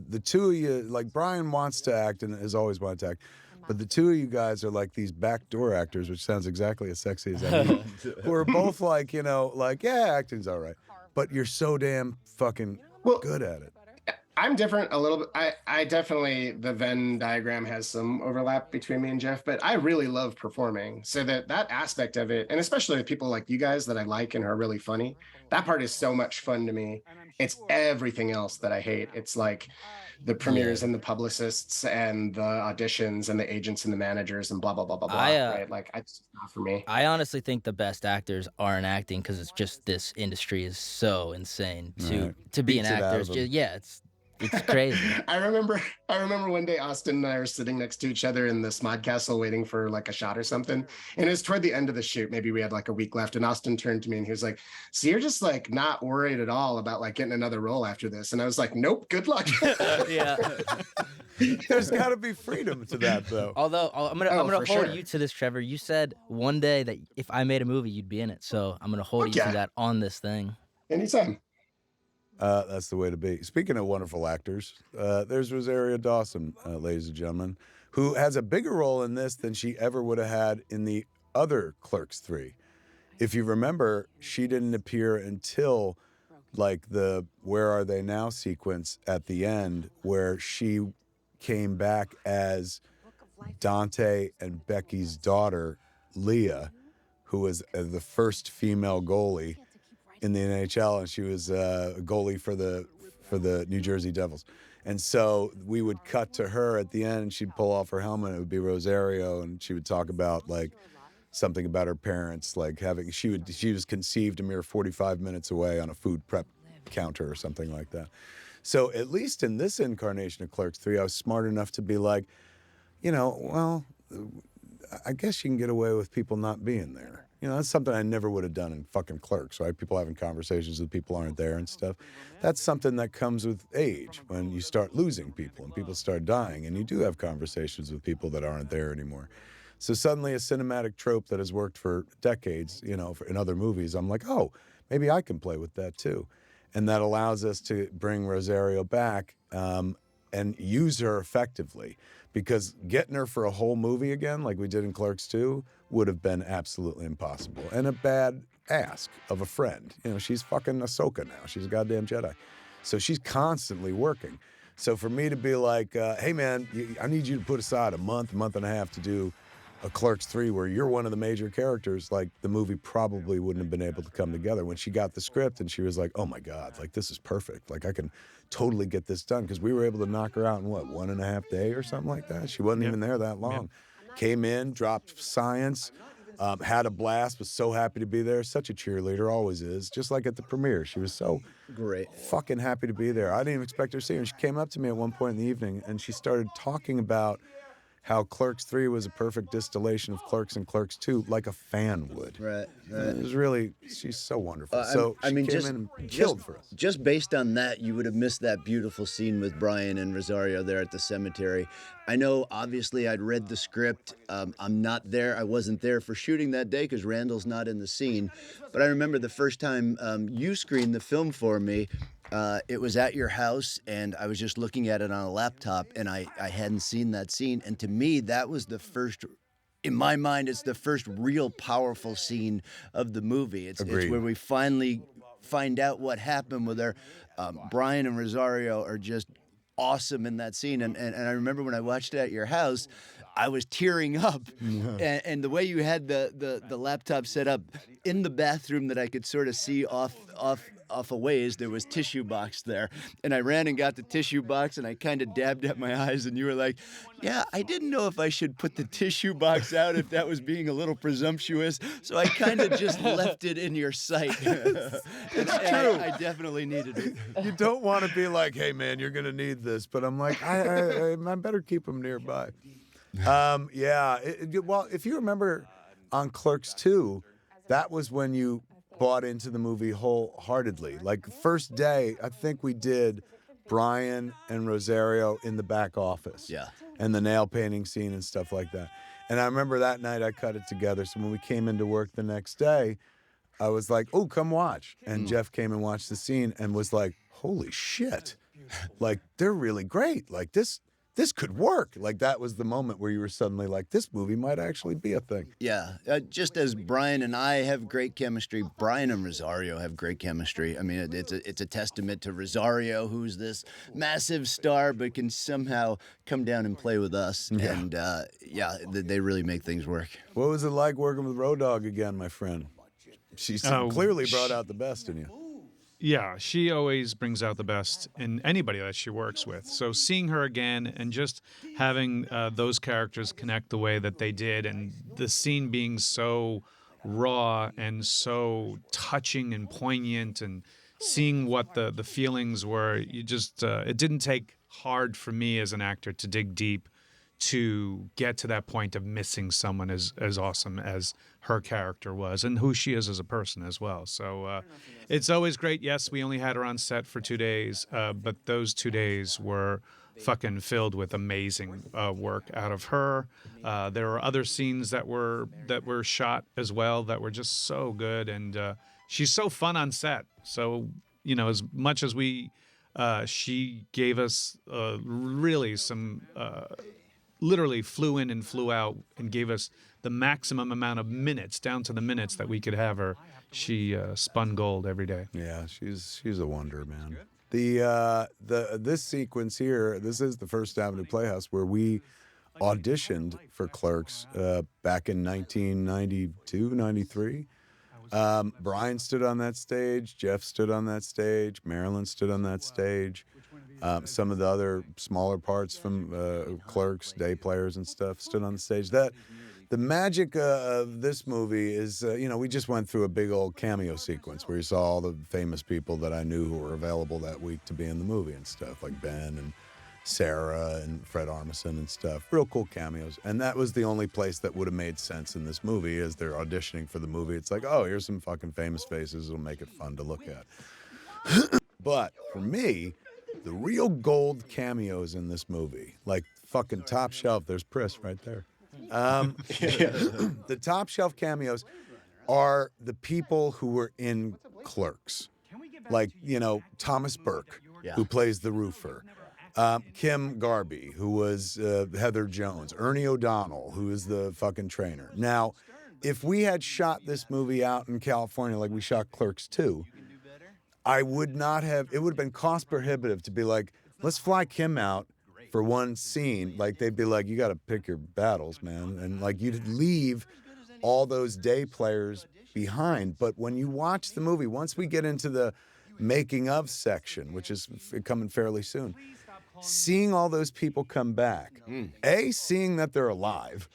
the two of you, like, Brian wants to act and has always wanted to act. But the two of you guys are like these backdoor actors, which sounds exactly as sexy as I mean, who are both like, you know, like, yeah, acting's all right. But you're so damn fucking Well, good at it. I'm different a little bit. I definitely, the Venn diagram has some overlap between me and Jeff, but I really love performing. So that aspect of it, and especially with people like you guys that I like and are really funny, that part is so much fun to me. It's everything else that I hate. It's like the premieres Yeah. and the publicists and the auditions and the agents and the managers and blah blah blah blah blah. I Right? Like it's not for me. I honestly think the best actors aren't acting because it's just this industry is so insane Right. to be an Beats it out actor. of It's them. just yeah, it's crazy. I remember one day Austin and I were sitting next to each other in the Smod Castle waiting for like a shot or something. And it was toward the end of the shoot. Maybe we had like a week left. And Austin turned to me and he was like, so you're just like not worried at all about like getting another role after this. And I was like, nope, good luck. Yeah. There's got to be freedom to that, though. Although I'm gonna for hold sure. you to this, Trevor. You said one day that if I made a movie, you'd be in it. So I'm gonna hold Fuck you yeah. to that on this thing. Anytime. That's the way to be. Speaking of wonderful actors, there's Rosario Dawson, ladies and gentlemen, who has a bigger role in this than she ever would have had in the other Clerks 3. If you remember, she didn't appear until like the Where Are They Now sequence at the end, where she came back as Dante and Becky's daughter, Leah, who was the first female goalie in the NHL, and she was a goalie for the New Jersey Devils. And so we would cut to her at the end, and she'd pull off her helmet. It would be Rosario, and she would talk about like something about her parents, like she was conceived a mere 45 minutes away on a food prep counter or something like that. So at least in this incarnation of Clerks 3, I was smart enough to be like, you know, well, I guess you can get away with people not being there. You know, that's something I never would have done in fucking Clerks, right? People having conversations with people aren't there and stuff. That's something that comes with age when you start losing people and people start dying, and you do have conversations with people that aren't there anymore. So suddenly a cinematic trope that has worked for decades, you know, in other movies, I'm like, oh, maybe I can play with that too. And that allows us to bring Rosario back and use her effectively. Because getting her for a whole movie again, like we did in Clerks 2, would have been absolutely impossible. And a bad ask of a friend. You know, she's fucking Ahsoka now. She's a goddamn Jedi. So she's constantly working. So for me to be like, hey man, I need you to put aside a month and a half to do a Clerks 3 where you're one of the major characters, like the movie probably wouldn't have been able to come together. When she got the script and she was like, oh my God, like this is perfect. Like I can totally get this done, because we were able to knock her out in what, 1.5 days or something like that. She wasn't even there that long. Came in, dropped science, had a blast, was so happy to be there. Such a cheerleader, always is. Just like at the premiere, she was so Great. fucking happy to be there. I didn't even expect her to see her. She came up to me at one point in the evening and she started talking about how Clerks 3 was a perfect distillation of Clerks and Clerks 2, like a fan would. Right. It was really, she's so wonderful. So I she mean, came just, in and just, killed for us. just based on that, you would have missed that beautiful scene with Brian and Rosario there at the cemetery. I know, obviously, I'd read the script. I'm not there. I wasn't there for shooting that day because Randall's not in the scene. But I remember the first time you screened the film for me, it was at your house, and I was just looking at it on a laptop, and I hadn't seen that scene. And to me, that was the first, in my mind, it's the first real powerful scene of the movie. It's Agreed. where we finally find out what happened with her. Brian and Rosario are just awesome in that scene. And I remember when I watched it at your house, I was tearing up. And the way you had the laptop set up in the bathroom that I could sort of see off a ways, there was tissue box there. And I ran and got the tissue box and I kind of dabbed at my eyes and you were like, yeah, I didn't know if I should put the tissue box out if that was being a little presumptuous. So I kind of just left it in your sight. It's true. I definitely needed it. You don't want to be like, hey man, you're gonna need this, but I'm like, I better keep them nearby. Yeah. Well, if you remember on Clerks II, that was when you bought into the movie wholeheartedly. Like first day, I think we did Brian and Rosario in the back office. Yeah. And the nail painting scene and stuff like that. And I remember that night I cut it together. So when we came into work the next day, I was like, oh, come watch. And Jeff came and watched the scene and was like, holy shit. Like, they're really great. Like, this could work. Like, that was the moment where you were suddenly like, this movie might actually be a thing. Yeah, just as Brian and I have great chemistry, Brian and Rosario have great chemistry. I mean, it's a testament to Rosario, who's this massive star, but can somehow come down and play with us. Yeah. And they really make things work. What was it like working with Road Dogg again, my friend? She clearly brought out the best in you. Yeah, she always brings out the best in anybody that she works with. So seeing her again and just having those characters connect the way that they did, and the scene being so raw and so touching and poignant, and seeing what the feelings were, you just it didn't take hard for me as an actor to dig deep to get to that point of missing someone as awesome as her character was, and who she is as a person as well. So it's always great. Yes, we only had her on set for 2 days, but those 2 days were fucking filled with amazing work out of her. There were other scenes that were shot as well that were just so good, and she's so fun on set. So, you know, as much as she gave us really some literally flew in and flew out and gave us the maximum amount of minutes, down to the minutes that we could have her. She spun gold every day. Yeah, she's a wonder, man. This sequence here, this is the First Avenue Playhouse where we auditioned for Clerks back in 1992, 93. Brian stood on that stage, Jeff stood on that stage, Marilyn stood on that stage. Some of the other smaller parts from Clerks, day players and stuff stood on the stage. The magic of this movie is, we just went through a big old cameo sequence where you saw all the famous people that I knew who were available that week to be in the movie and stuff, like Ben and Sarah and Fred Armisen and stuff. Real cool cameos. And that was the only place that would have made sense in this movie as they're auditioning for the movie. It's like, oh, here's some fucking famous faces. It'll make it fun to look at. But for me, the real gold cameos in this movie, like fucking top shelf, there's Pris right there. The top shelf cameos are the people who were in Clerks. Like, Thomas Burke, who plays the roofer. Kim Garby, who was Heather Jones. Ernie O'Donnell, who is the fucking trainer. Now, if we had shot this movie out in California like we shot Clerks II, it would have been cost prohibitive to be like, let's fly Kim out for one scene. Like, they'd be like, you got to pick your battles, man. And like, you'd leave all those day players behind. But when you watch the movie, once we get into the making of section, which is coming fairly soon, seeing all those people come back, A, seeing that they're alive,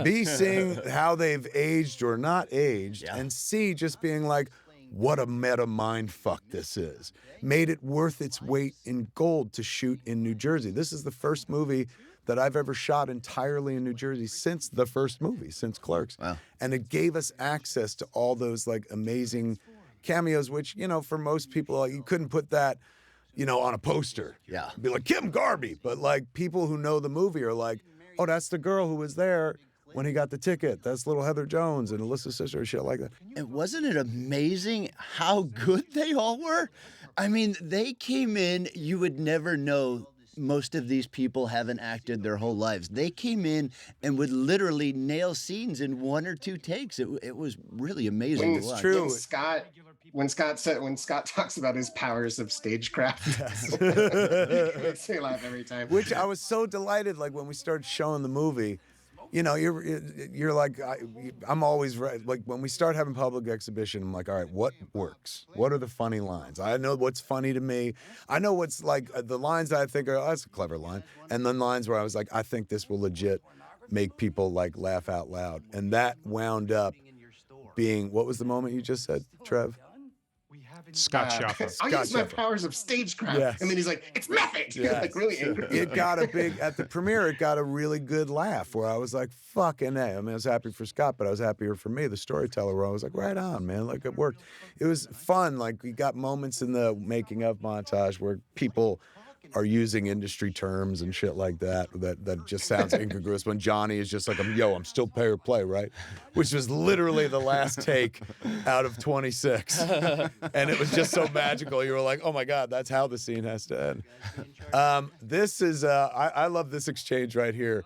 B, seeing how they've aged or not aged, and C, just being like, what a meta mind fuck this is. Made it worth its weight in gold to shoot in New Jersey. This is the first movie that I've ever shot entirely in New Jersey since the first movie, since Clerks. Wow. And it gave us access to all those like amazing cameos, which, for most people, like, you couldn't put that, on a poster. Yeah. Be like, Kim Garby. But like, people who know the movie are like, oh, that's the girl who was there when he got the ticket. That's little Heather Jones and Alyssa's sister and shit like that. And wasn't it amazing how good they all were? I mean, they came in, you would never know most of these people haven't acted their whole lives. They came in and would literally nail scenes in 1 or 2 takes. It was really amazing to watch. True. When Scott talks about his powers of stagecraft, makes me laugh every time. Which I was so delighted, like when we started showing the movie, you know, you're like, I'm always right. Like when we start having public exhibition, I'm like, all right, what works? What are the funny lines? I know what's funny to me. I know what's like the lines that I think are, oh, that's a clever line. And then lines where I was like, I think this will legit make people like laugh out loud. And that wound up being, what was the moment you just said, Trev? Scott Schaffer. I'll use my powers of stagecraft. Yes. And then he's like, it's method. Yes. Like really angry. It got a big, at the premiere, it got a really good laugh where I was like, fucking A. I mean, I was happy for Scott, but I was happier for me, the storyteller, where I was like, right on, man. Like it worked. It was fun. Like we got moments in the making of montage where people are using industry terms and shit like that just sounds incongruous when Johnny is just like, I'm still pay or play, right? Which was literally the last take out of 26. And it was just so magical. You were like, oh my God, that's how the scene has to end. This is, I love this exchange right here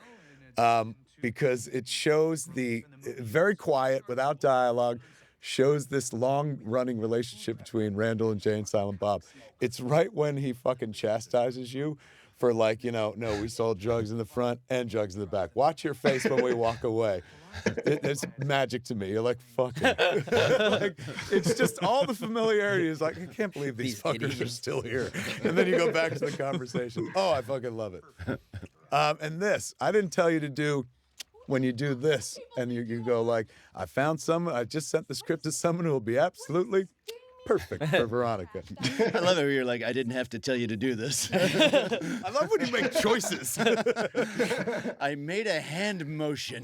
because it shows the, very quiet, without dialogue, shows this long-running relationship between Randall and Jay and Silent Bob. It's right when he fucking chastises you for like, no, we sold drugs in the front and drugs in the back. Watch your face when we walk away. It's magic to me. You're like, fucking. Like, it's just all the familiarity is like, I can't believe these fuckers idiots are still here. And then you go back to the conversation. Oh, I fucking love it. And this, I didn't tell you to do when you do this and you go like, I found someone, I just sent the script to someone who will be absolutely perfect for Veronica. I love it when you're like, I didn't have to tell you to do this. I love when you make choices. I made a hand motion.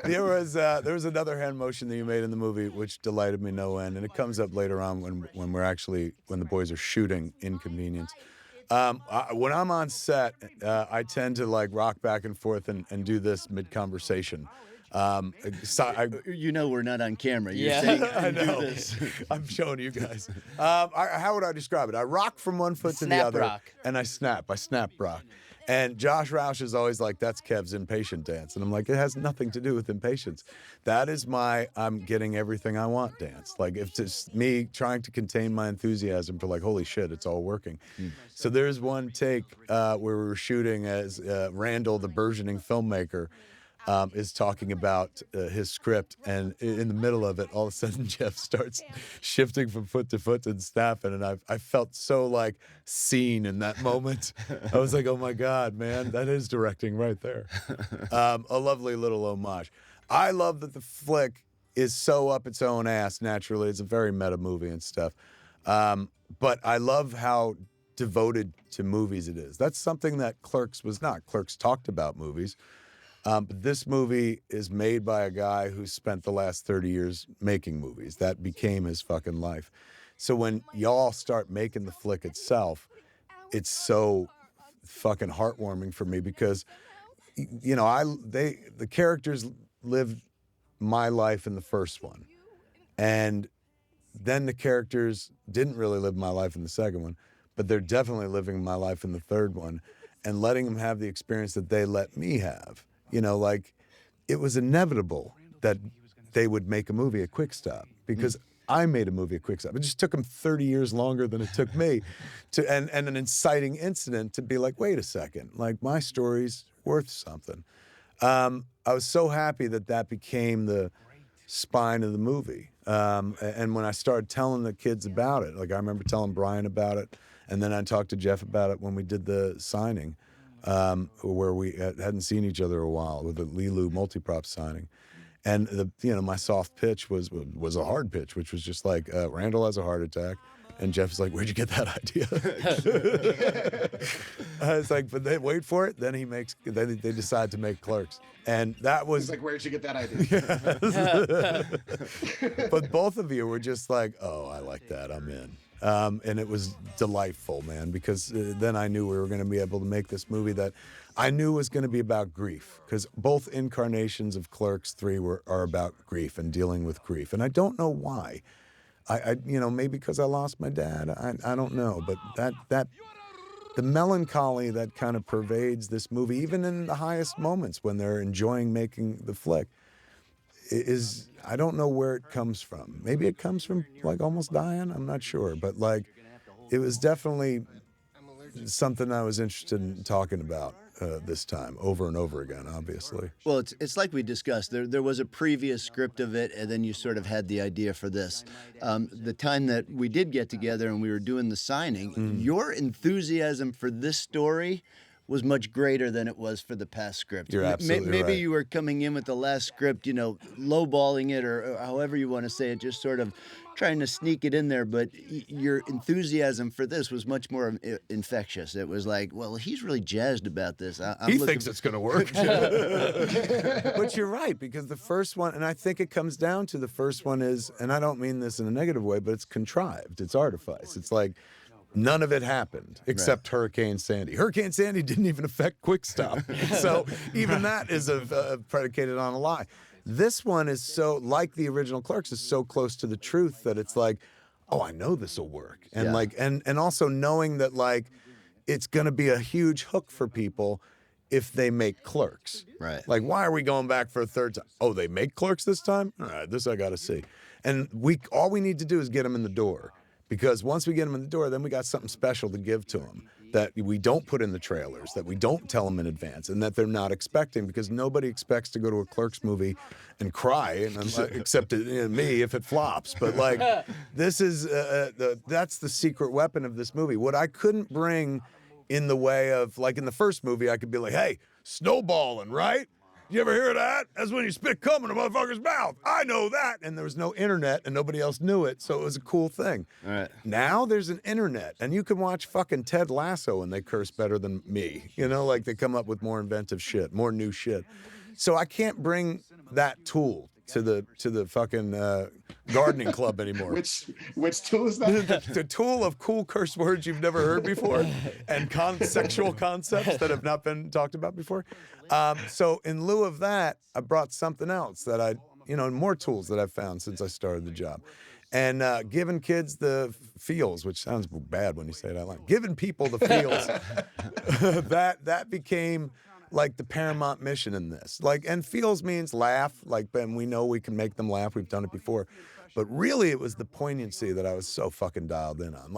There was another hand motion that you made in the movie which delighted me no end, and it comes up later on when the boys are shooting Inconvenience. When I'm on set, I tend to like rock back and forth and do this mid-conversation. You know we're not on camera. You're Yeah. saying I do know. this. I'm showing you guys. How would I describe it? I rock from one foot to the Snap other, rock. and I snap rock. And Josh Roush is always like, that's Kev's impatient dance. And I'm like, it has nothing to do with impatience. That is my I'm getting everything I want dance. Like, if it's me trying to contain my enthusiasm for like, holy shit, it's all working. So there's one take where we were shooting as Randall, the burgeoning filmmaker, is talking about his script, and in the middle of it, all of a sudden Jeff starts shifting from foot to foot and snapping, and I felt so like seen in that moment. I was like, oh my God, man, that is directing right there. A lovely little homage. I love that the flick is so up its own ass naturally. It's a very meta movie and stuff. But I love how devoted to movies it is. That's something that Clerks was not. Clerks talked about movies. But this movie is made by a guy who spent the last 30 years making movies. That became his fucking life. So when y'all start making the flick itself, it's so fucking heartwarming for me because, the characters lived my life in the first one. And then the characters didn't really live my life in the second one, but they're definitely living my life in the third one and letting them have the experience that they let me have. Like it was inevitable that they would make a movie at Quick Stop because I made a movie at Quick Stop. It just took them 30 years longer than it took me and an inciting incident to be like, wait a second, like my story's worth something. I was so happy that became the spine of the movie. And when I started telling the kids about it, like I remember telling Brian about it, and then I talked to Jeff about it when we did the signing. Where we hadn't seen each other a while with the Lilu multi-prop signing. And my soft pitch was a hard pitch, which was just like, Randall has a heart attack. And Jeff's like, where'd you get that idea? It's like, but they wait for it. Then they decide to make Clerks. And that was He's like, where'd you get that idea? But both of you were just like, oh, I like that. I'm in. And it was delightful, man, because then I knew we were going to be able to make this movie that I knew was going to be about grief, because both incarnations of Clerks 3 are about grief and dealing with grief. And I don't know why. Maybe because I lost my dad. I don't know. But that the melancholy that kind of pervades this movie, even in the highest moments when they're enjoying making the flick, is, I don't know where it comes from. Maybe it comes from like almost dying. I'm not sure, but like it was definitely something I was interested in talking about. this time, over and over again, obviously. Well, it's like we discussed. There was a previous script of it, and then you sort of had the idea for this. The time that we did get together and we were doing the signing, your enthusiasm for this story was much greater than it was for the past script. You're absolutely Maybe right. you were coming in with the last script, lowballing it or however you want to say it, just sort of trying to sneak it in there. But your enthusiasm for this was much more infectious. It was like, well, he's really jazzed about this. He thinks it's going to work. But you're right, because the first one, and I think it comes down to the first one is, and I don't mean this in a negative way, but it's contrived. It's artifice. It's like, none of it happened except Hurricane Sandy. Hurricane Sandy didn't even affect Quick Stop. So even that is predicated on a lie. This one is so, like the original Clerks, is so close to the truth that it's like, oh, I know this will work. And and also knowing that like it's going to be a huge hook for people if they make Clerks. Right. Like, why are we going back for a third time? Oh, they make Clerks this time? All right, this I got to see. And all we need to do is get them in the door. Because once we get them in the door, then we got something special to give to them that we don't put in the trailers, that we don't tell them in advance, and that they're not expecting, because nobody expects to go to a Clerks movie and cry, except me if it flops. But like, this is that's the secret weapon of this movie. What I couldn't bring in the way of, like in the first movie, I could be like, hey, snowballing, right? You ever hear of that? That's when you spit cum in a motherfucker's mouth. I know that. And there was no internet and nobody else knew it, so it was a cool thing. All right. Now there's an internet, and you can watch fucking Ted Lasso and they curse better than me. Like they come up with more inventive shit, more new shit. So I can't bring that tool to the fucking gardening club anymore. Which tool is that? The tool of cool curse words you've never heard before, and sexual concepts that have not been talked about before. So in lieu of that, I brought something else that more tools that I've found since I started the job. And giving kids the feels, which sounds bad when you say it out loud, giving people the feels, that became like the paramount mission in this. And feels means laugh, and we know we can make them laugh. We've done it before. But really, it was the poignancy that I was so fucking dialed in on.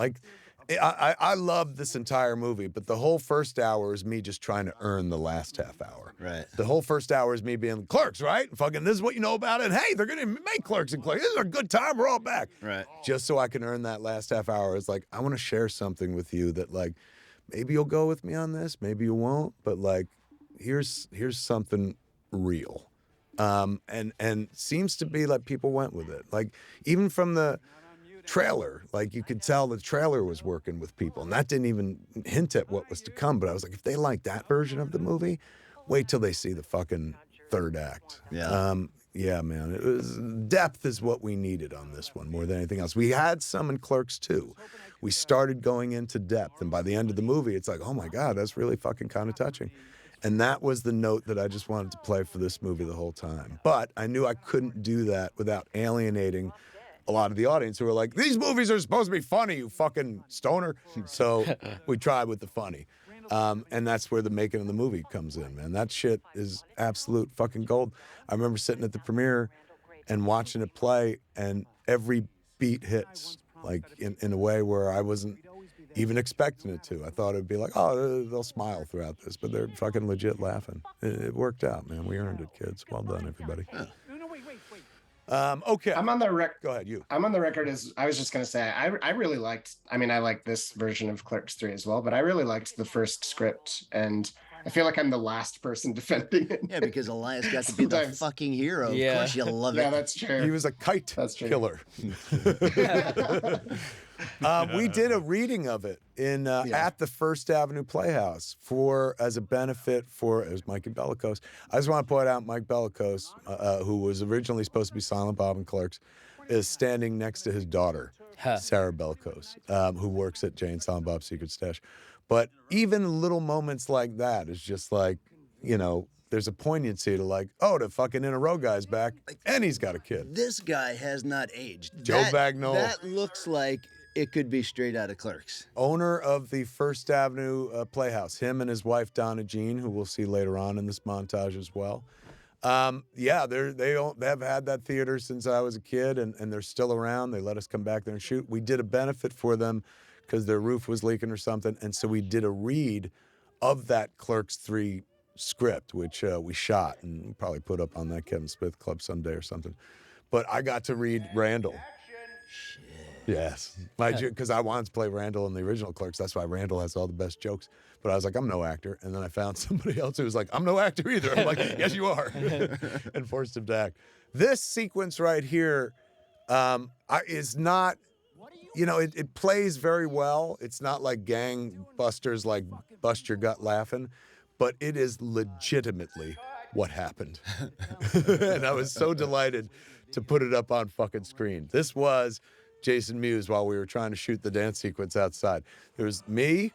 I loved this entire movie, but the whole first hour is me just trying to earn the last half hour. Right. The whole first hour is me being Clerks, right? Fucking, this is what you know about it. Hey, they're going to make Clerks and Clerks. This is a good time. We're all back. Right. Just so I can earn that last half hour. It's like, I want to share something with you that, like, maybe you'll go with me on this, maybe you won't, but, like, here's something real. And seems to be like people went with it. Like, even from the trailer, like, you could tell the trailer was working with people, and that didn't even hint at what was to come. But I was like, if they like that version of the movie, wait till they see the fucking third act. Yeah. Yeah, man. It was depth is what we needed on this one more than anything else. We had some in Clerks too. We started going into depth, and by the end of the movie, it's like, oh my God, that's really fucking kind of touching. And that was the note that I just wanted to play for this movie the whole time. But I knew I couldn't do that without alienating a lot of the audience who were like, these movies are supposed to be funny, you fucking stoner. So we tried with the funny. And that's where the making of the movie comes in, man. That shit is absolute fucking gold. I remember sitting at the premiere and watching it play, and every beat hits, like in a way where I wasn't even expecting it to. I thought it'd be like, oh, they'll smile throughout this, but they're fucking legit laughing. It worked out, man. We earned it, kids. Well done, everybody. Okay. I'm on the record. Go ahead, you. I'm on the record as I was just gonna say I really liked. I mean, I like this version of Clerks 3 as well, but I really liked the first script, and I feel like I'm the last person defending it. Yeah, because Elias got to be the Sometimes. fucking hero. Yeah. Of course, you love it. Yeah, that's true. He was a kite That's true. killer. We did a reading of it at the First Avenue Playhouse as a benefit for, it was Mikey Bellicose. I just want to point out Mike Bellicose, who was originally supposed to be Silent Bob and Clerks, is standing next to his daughter, Sarah Bellicose, who works at Jay and Silent Bob's Secret Stash. But even little moments like that is just like, there's a poignancy to like, oh, the fucking In a Row guy's back, and he's got a kid. This guy has not aged. Joe Bagnall. That looks like it could be straight out of Clerks. Owner of the First Avenue Playhouse, him and his wife Donna Jean, who we'll see later on in this montage as well. Yeah, they have had that theater since I was a kid, and they're still around. They let us come back there and shoot. We did a benefit for them because their roof was leaking or something, and so we did a read of that Clerks 3 script, which we shot and probably put up on that Kevin Smith Club someday or something. But I got to read Randall. Yes, because I wanted to play Randall in the original Clerks. That's why Randall has all the best jokes. But I was like, I'm no actor. And then I found somebody else who was like, I'm no actor either. I'm like, yes, you are. And forced him to act. This sequence right here is not, it plays very well. It's not like gangbusters, like bust your gut laughing, but it is legitimately what happened. And I was so delighted to put it up on fucking screen. This was Jason Mewes while we were trying to shoot the dance sequence outside. There was me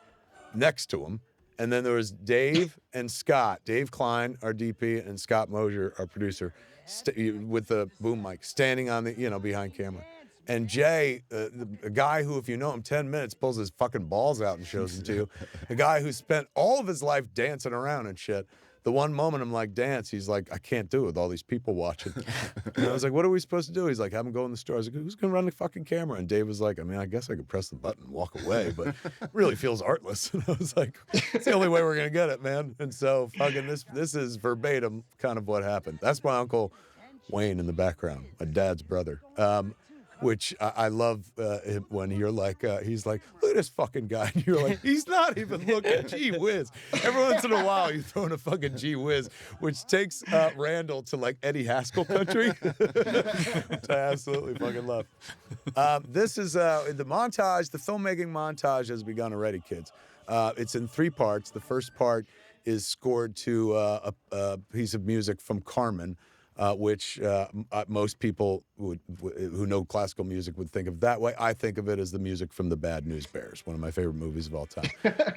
next to him, and then there was Dave and Scott, Dave Klein, our DP, and Scott Mosier, our producer, with the boom mic, standing on the, behind camera. And Jay, a guy who, if you know him 10 minutes, pulls his fucking balls out and shows them to you. A guy who spent all of his life dancing around and shit. The one moment I'm like, dance, he's like, I can't do it with all these people watching. And I was like, what are we supposed to do? He's like, have him go in the store. I was like, who's going to run the fucking camera? And Dave was like, I guess I could press the button and walk away, but it really feels artless. And I was like, it's the only way we're going to get it, man. And so fucking this is verbatim kind of what happened. That's my Uncle Wayne in the background, my dad's brother. Which I love when you're like, he's like, look at this fucking guy. And you're like, he's not even looking, gee whiz. Every once in a while, you throw in a fucking gee whiz, which takes Randall to like Eddie Haskell country, which I absolutely fucking love. This is the montage, the filmmaking montage has begun already, kids. It's in 3 parts. The first part is scored to a piece of music from Carmen, which most people who know classical music would think of that way. I think of it as the music from The Bad News Bears, one of my favorite movies of all time.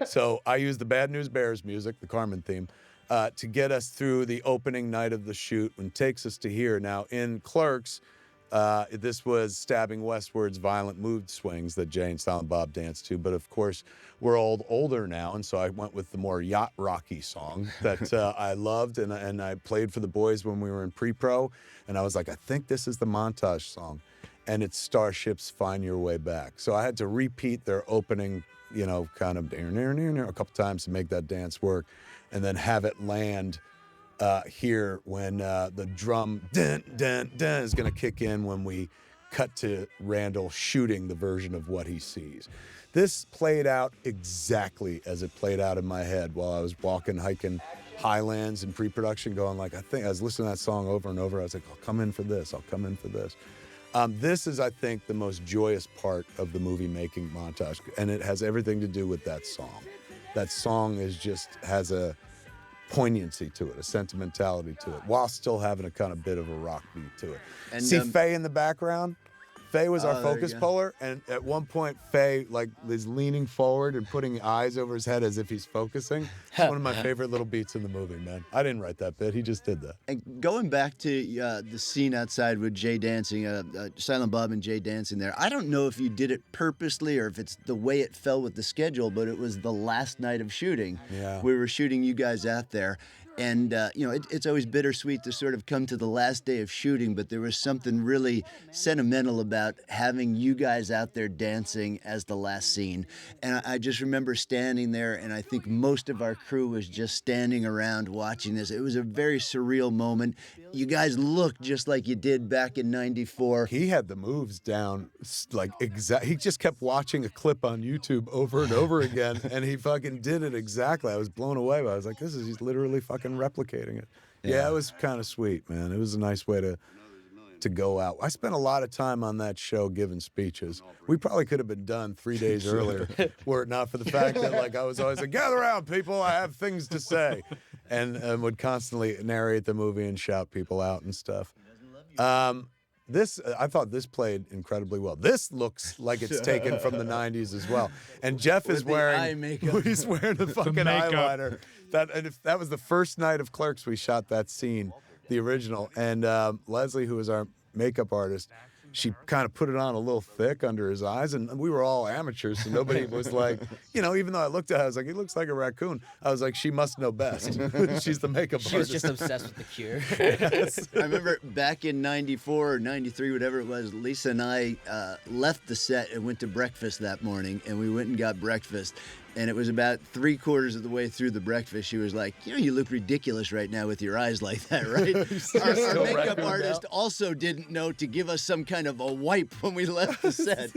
So I use The Bad News Bears music, the Carmen theme, to get us through the opening night of the shoot and takes us to here. Now, in Clerks, this was Stabbing Westward's violent mood swings that Jay and Silent Bob danced to. But of course, we're older now, and so I went with the more yacht rocky song that I loved, and I played for the boys when we were in pre-pro. And I was like, I think this is the montage song, and it's Starship's "Find Your Way Back." So I had to repeat their opening, kind of a couple times to make that dance work, and then have it land here when the drum dun, dun, dun is going to kick in when we cut to Randall shooting the version of what he sees. This played out exactly as it played out in my head while I was hiking Highlands in pre-production, going like, I was listening to that song over and over. I was like, I'll come in for this. I'll come in for this. This is, I think, the most joyous part of the movie making montage, and it has everything to do with that song. That song has a poignancy to it, a sentimentality to it, while still having a kind of bit of a rock beat to it. And see Faye in the background? Faye was our focus puller, and at one point Faye is leaning forward and putting eyes over his head as if he's focusing. It's one of my favorite little beats in the movie, man. I didn't write that bit, he just did that. And going back to the scene outside with Jay dancing, Silent Bob and Jay dancing there, I don't know if you did it purposely or if it's the way it fell with the schedule, but it was the last night of shooting. Yeah. We were shooting you guys out there. And, it's always bittersweet to sort of come to the last day of shooting, but there was something really sentimental about having you guys out there dancing as the last scene. And I just remember standing there, and I think most of our crew was just standing around watching this. It was a very surreal moment. You guys looked just like you did back in '94. He had the moves down, he just kept watching a clip on YouTube over and over again, and he fucking did it exactly. I was blown away by it. I was like, he's literally fucking replicating it. Yeah, it was kind of sweet, man. It was a nice way to go out. I spent a lot of time on that show giving speeches. We probably could have been done 3 days earlier were it not for the fact that I was always like, gather around, people, I have things to say, and would constantly narrate the movie and shout people out and stuff. I thought this played incredibly well. This looks like it's taken from the 90s as well. And Jeff is wearing he's wearing the fucking eyeliner. And if that was the first night of Clerks, we shot that scene, the original. And Leslie, who was our makeup artist, she kind of put it on a little thick under his eyes, and we were all amateurs, so nobody was like, even though I looked at her, I was like, he looks like a raccoon. I was like, she must know best. She's the makeup artist. She was just obsessed with The Cure. Yes. I remember back in '94 or '93, whatever it was, Lisa and I left the set and went to breakfast that morning, and we went and got breakfast. And it was about 3/4 of the way through the breakfast. She was like, you look ridiculous right now with your eyes like that, right? Our makeup artist also didn't know to give us some kind of a wipe when we left the set.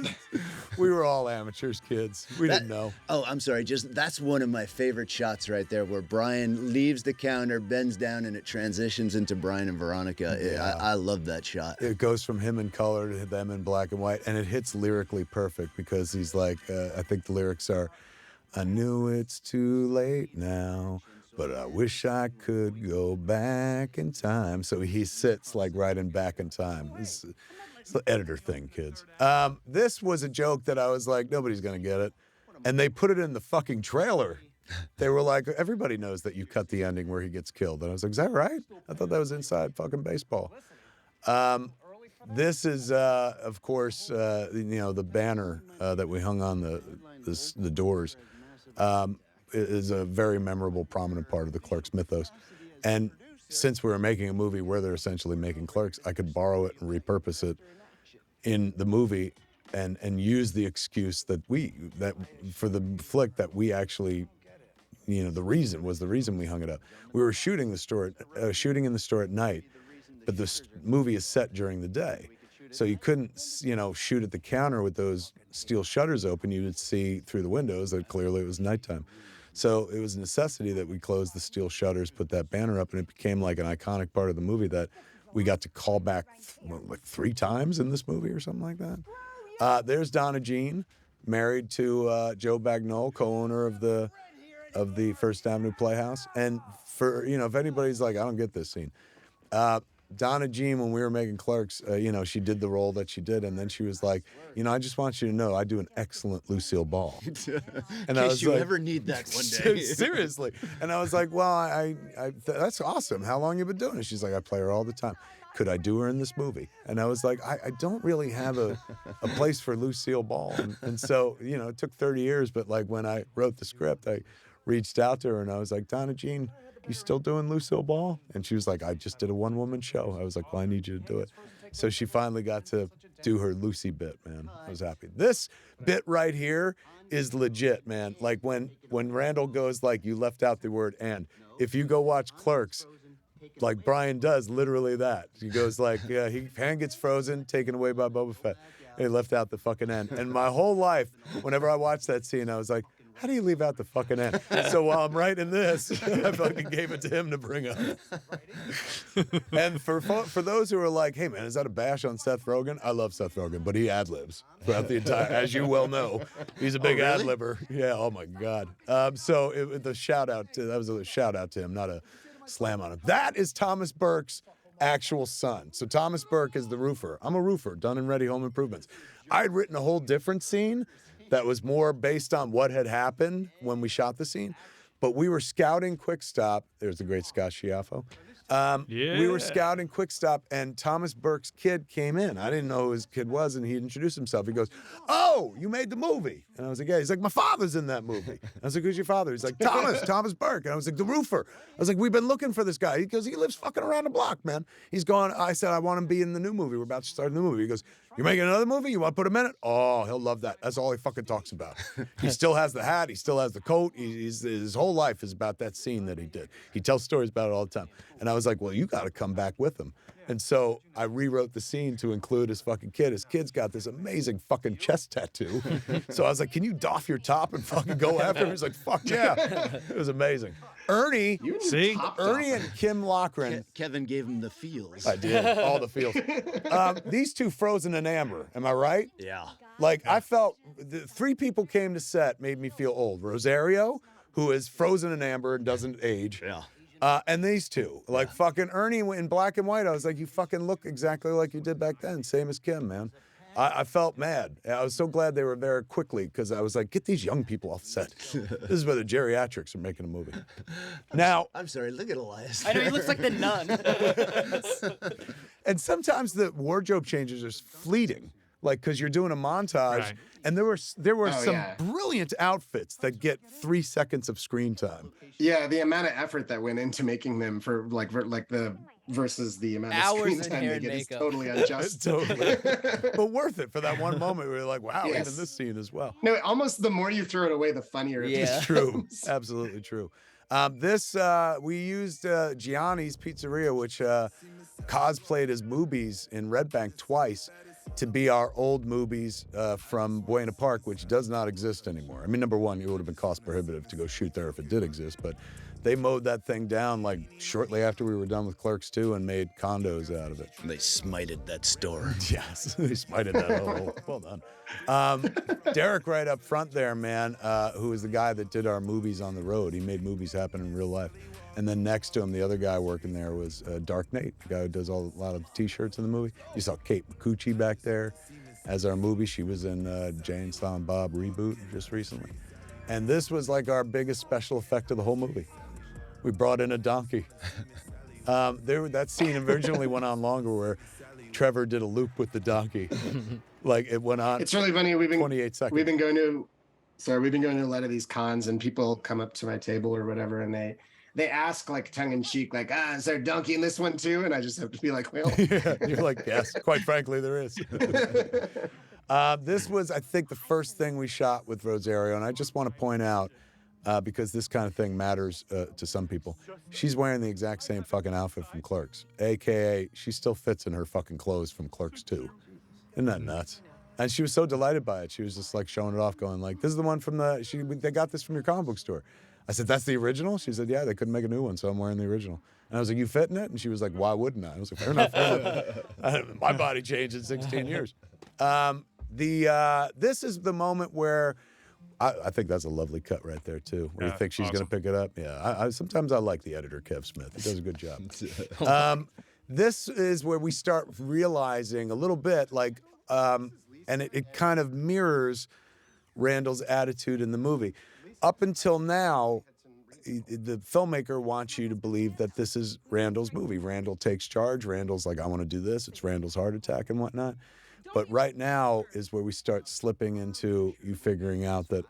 We were all amateurs, kids. We didn't know. Oh, I'm sorry. That's one of my favorite shots right there, where Brian leaves the counter, bends down, and it transitions into Brian and Veronica. Yeah. I love that shot. It goes from him in color to them in black and white, and it hits lyrically perfect because he's like, I think the lyrics are, I knew it's too late now, but I wish I could go back in time. So he sits like right in back in time. It's the editor thing, kids. This was a joke that I was like, nobody's going to get it. And they put it in the fucking trailer. They were like, everybody knows that you cut the ending where he gets killed. And I was like, is that right? I thought that was inside fucking baseball. This is, of course, the banner that we hung on the doors. Is a very memorable, prominent part of the Clerks mythos. And since we were making a movie where they're essentially making Clerks, I could borrow it and repurpose it in the movie and use the excuse that for the flick that we actually, the reason we hung it up. We were shooting in the store at night, but the movie is set during the day. So you couldn't, shoot at the counter with those steel shutters open. You would see through the windows that clearly it was nighttime. So it was a necessity that we closed the steel shutters, put that banner up, and it became like an iconic part of the movie that we got to call back like 3 times in this movie or something like that. There's Donna Jean, married to Joe Bagnall, co-owner of the First Avenue Playhouse. And for, if anybody's like, I don't get this scene. Donna Jean, when we were making Clerks, she did the role that she did, and then she was like, I just want you to know I do an excellent Lucille Ball. And I was like, ever need that one day. Seriously. And I was like, well, I that's awesome. How long you been doing it? She's like, I play her all the time. Could I do her in this movie? And I was like, I don't really have a place for Lucille Ball. And so, it took 30 years, but like when I wrote the script, I reached out to her and I was like, Donna Jean, you still doing Lucille Ball? And she was like, I just did a 1-woman show. I was like, well, I need you to do it. So she finally got to do her Lucy bit, man. I was happy. This bit right here is legit, man. Like when Randall goes like, you left out the word and. If you go watch Clerks, like Brian does literally that. He goes like, yeah, hand gets frozen, taken away by Boba Fett. And he left out the fucking end. And my whole life, whenever I watched that scene, I was like, how do you leave out the fucking end? So while I'm writing this, I fucking gave it to him to bring up. And for those who are like, hey man, is that a bash on Seth Rogen? I love Seth Rogen, but he ad-libs throughout the entire, as you well know. He's a big ad-libber. Yeah, oh my God. That was a shout out to him, not a slam on him. That is Thomas Burke's actual son. So Thomas Burke is the roofer. I'm a roofer, done and ready home improvements. I had written a whole different scene that was more based on what had happened when we shot the scene. But we were scouting Quick Stop. There's the great Scott Schiaffo. We were scouting Quick Stop, and Thomas Burke's kid came in. I didn't know who his kid was, and he introduced himself. He goes, oh, you made the movie. And I was like, yeah. He's like, my father's in that movie. I was like, who's your father? He's like, Thomas Burke. And I was like, the roofer. I was like, we've been looking for this guy. He goes, he lives fucking around the block, man. He's gone. I said, I want him to be in the new movie. We're about to start a new movie. He goes, you're making another movie? You want to put him in it? Oh, he'll love that. That's all he fucking talks about. He still has the hat. He still has the coat. His whole life is about that scene that he did. He tells stories about it all the time. And I was like, well, you got to come back with him. And so I rewrote the scene to include his fucking kid. His kid's got this amazing fucking chest tattoo. So I was like, can you doff your top and fucking go after him? He's like, fuck yeah. It was amazing. Ernie and Kim Loughran. Kevin gave him the feels. I did, all the feels. These two frozen in amber, am I right? Yeah. Like, I felt, 3 people came to set, made me feel old. Rosario, who is frozen in amber and doesn't age. Yeah. And these two, like fucking Ernie in black and white. I was like, you fucking look exactly like you did back then. Same as Kim, man. I felt mad. I was so glad they were there quickly because I was like, get these young people off the set. This is where the geriatrics are making a movie. Now, I'm sorry, look at Elias. I know, he looks like the nun. And sometimes the wardrobe changes are fleeting. Like, because you're doing a montage, right. And there were some brilliant outfits that get 3 seconds of screen time. Yeah, the amount of effort that went into making them for the versus the amount of Hours screen in time hair they and get is makeup. totally unjust. Totally. But worth it for that one moment where you're like, wow, Yes. even this scene as well. No, almost the more you throw it away, the funnier it Yeah. It's true. becomes. Absolutely true. We used Gianni's Pizzeria, which cosplayed as Moobies in Red Bank twice, to be our old Moobies from Buena Park, which does not exist anymore. I mean, number one, it would have been cost prohibitive to go shoot there if it did exist, but they mowed that thing down like shortly after we were done with Clerks II and made condos out of it. They smited that store. Yes, they smited that hole. Well done. Derek right up front there, man, who is the guy that did our movies on the road. He made movies happen in real life. And then next to him, the other guy working there was Dark Nate, the guy who does a lot of the T-shirts in the movie. You saw Kate McCucci back there as our movie. She was in Jay and Silent Bob reboot just recently. And this was like our biggest special effect of the whole movie. We brought in a donkey. That scene originally went on longer where Trevor did a loop with the donkey. Like it went on. It's really funny. 28 seconds. We've been going to a lot of these cons, and people come up to my table or whatever, and they ask like tongue in cheek, like, is there a donkey in this one too? And I just have to be like, well, Yeah, you're like, yes, quite frankly, there is. This was, I think, the first thing we shot with Rosario, and I just want to point out, because this kind of thing matters to some people, she's wearing the exact same fucking outfit from Clerks, AKA she still fits in her fucking clothes from Clerks 2. Isn't that nuts? And she was so delighted by it. She was just like showing it off, going like, this is the one from they got this from your comic book store. I said, that's the original? She said, yeah, they couldn't make a new one, so I'm wearing the original. And I was like, you fit in it? And she was like, why wouldn't I? I was like, fair enough. Fair enough. My body changed in 16 years. This is the moment where I think that's a lovely cut right there too. Where you think she's going to pick it up. Yeah, sometimes I like the editor, Kev Smith. He does a good job. This is where we start realizing a little bit like, and it kind of mirrors Randall's attitude in the movie. Up until now, the filmmaker wants you to believe that this is Randall's movie. Randall takes charge. Randall's like, I want to do this. It's Randall's heart attack and whatnot. But right now is where we start slipping into you figuring out that,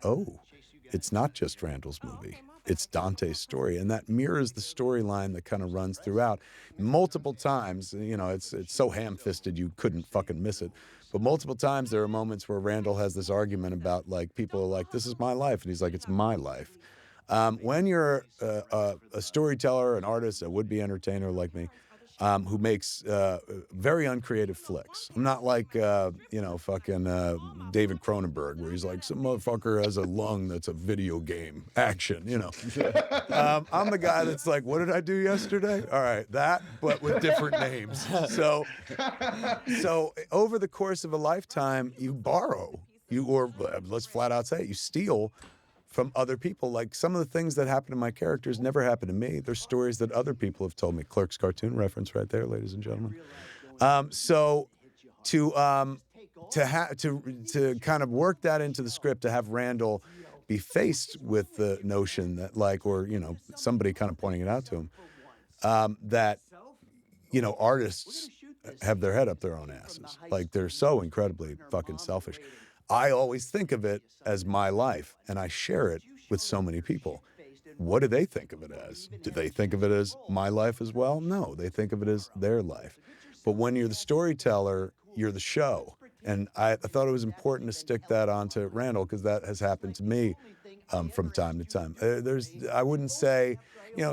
it's not just Randall's movie. It's Dante's story. And that mirrors the storyline that kind of runs throughout. Multiple times, it's so ham-fisted you couldn't fucking miss it. But multiple times there are moments where Randall has this argument about, like, people are like, this is my life. And he's like, it's my life. When you're a storyteller, an artist, a would-be entertainer like me, who makes very uncreative flicks. I'm not like, fucking David Cronenberg, where he's like, some motherfucker has a lung that's a video game action, I'm the guy that's like, what did I do yesterday? All right, that, but with different names. So over the course of a lifetime, you borrow, or let's flat out say it, you steal from other people. Like some of the things that happen to my characters never happen to me. They're stories that other people have told me. Clerks cartoon reference right there, ladies and gentlemen. So to kind of work that into the script, to have Randall be faced with the notion that somebody kind of pointing it out to him, that artists have their head up their own asses. Like they're so incredibly fucking selfish. I always think of it as my life, and I share it with so many people. What do they think of it as? Do they think of it as my life as well? No, they think of it as their life. But when you're the storyteller, you're the show. And I thought it was important to stick that onto Randall, because that has happened to me from time to time. I wouldn't say,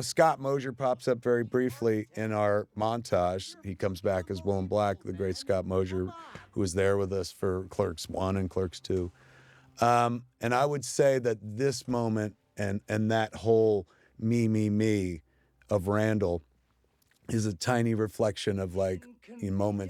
Scott Mosier pops up very briefly in our montage. He comes back as Will in Black, the great Scott Mosier, who was there with us for Clerks 1 and Clerks 2. And I would say that this moment and that whole me of Randall is a tiny reflection of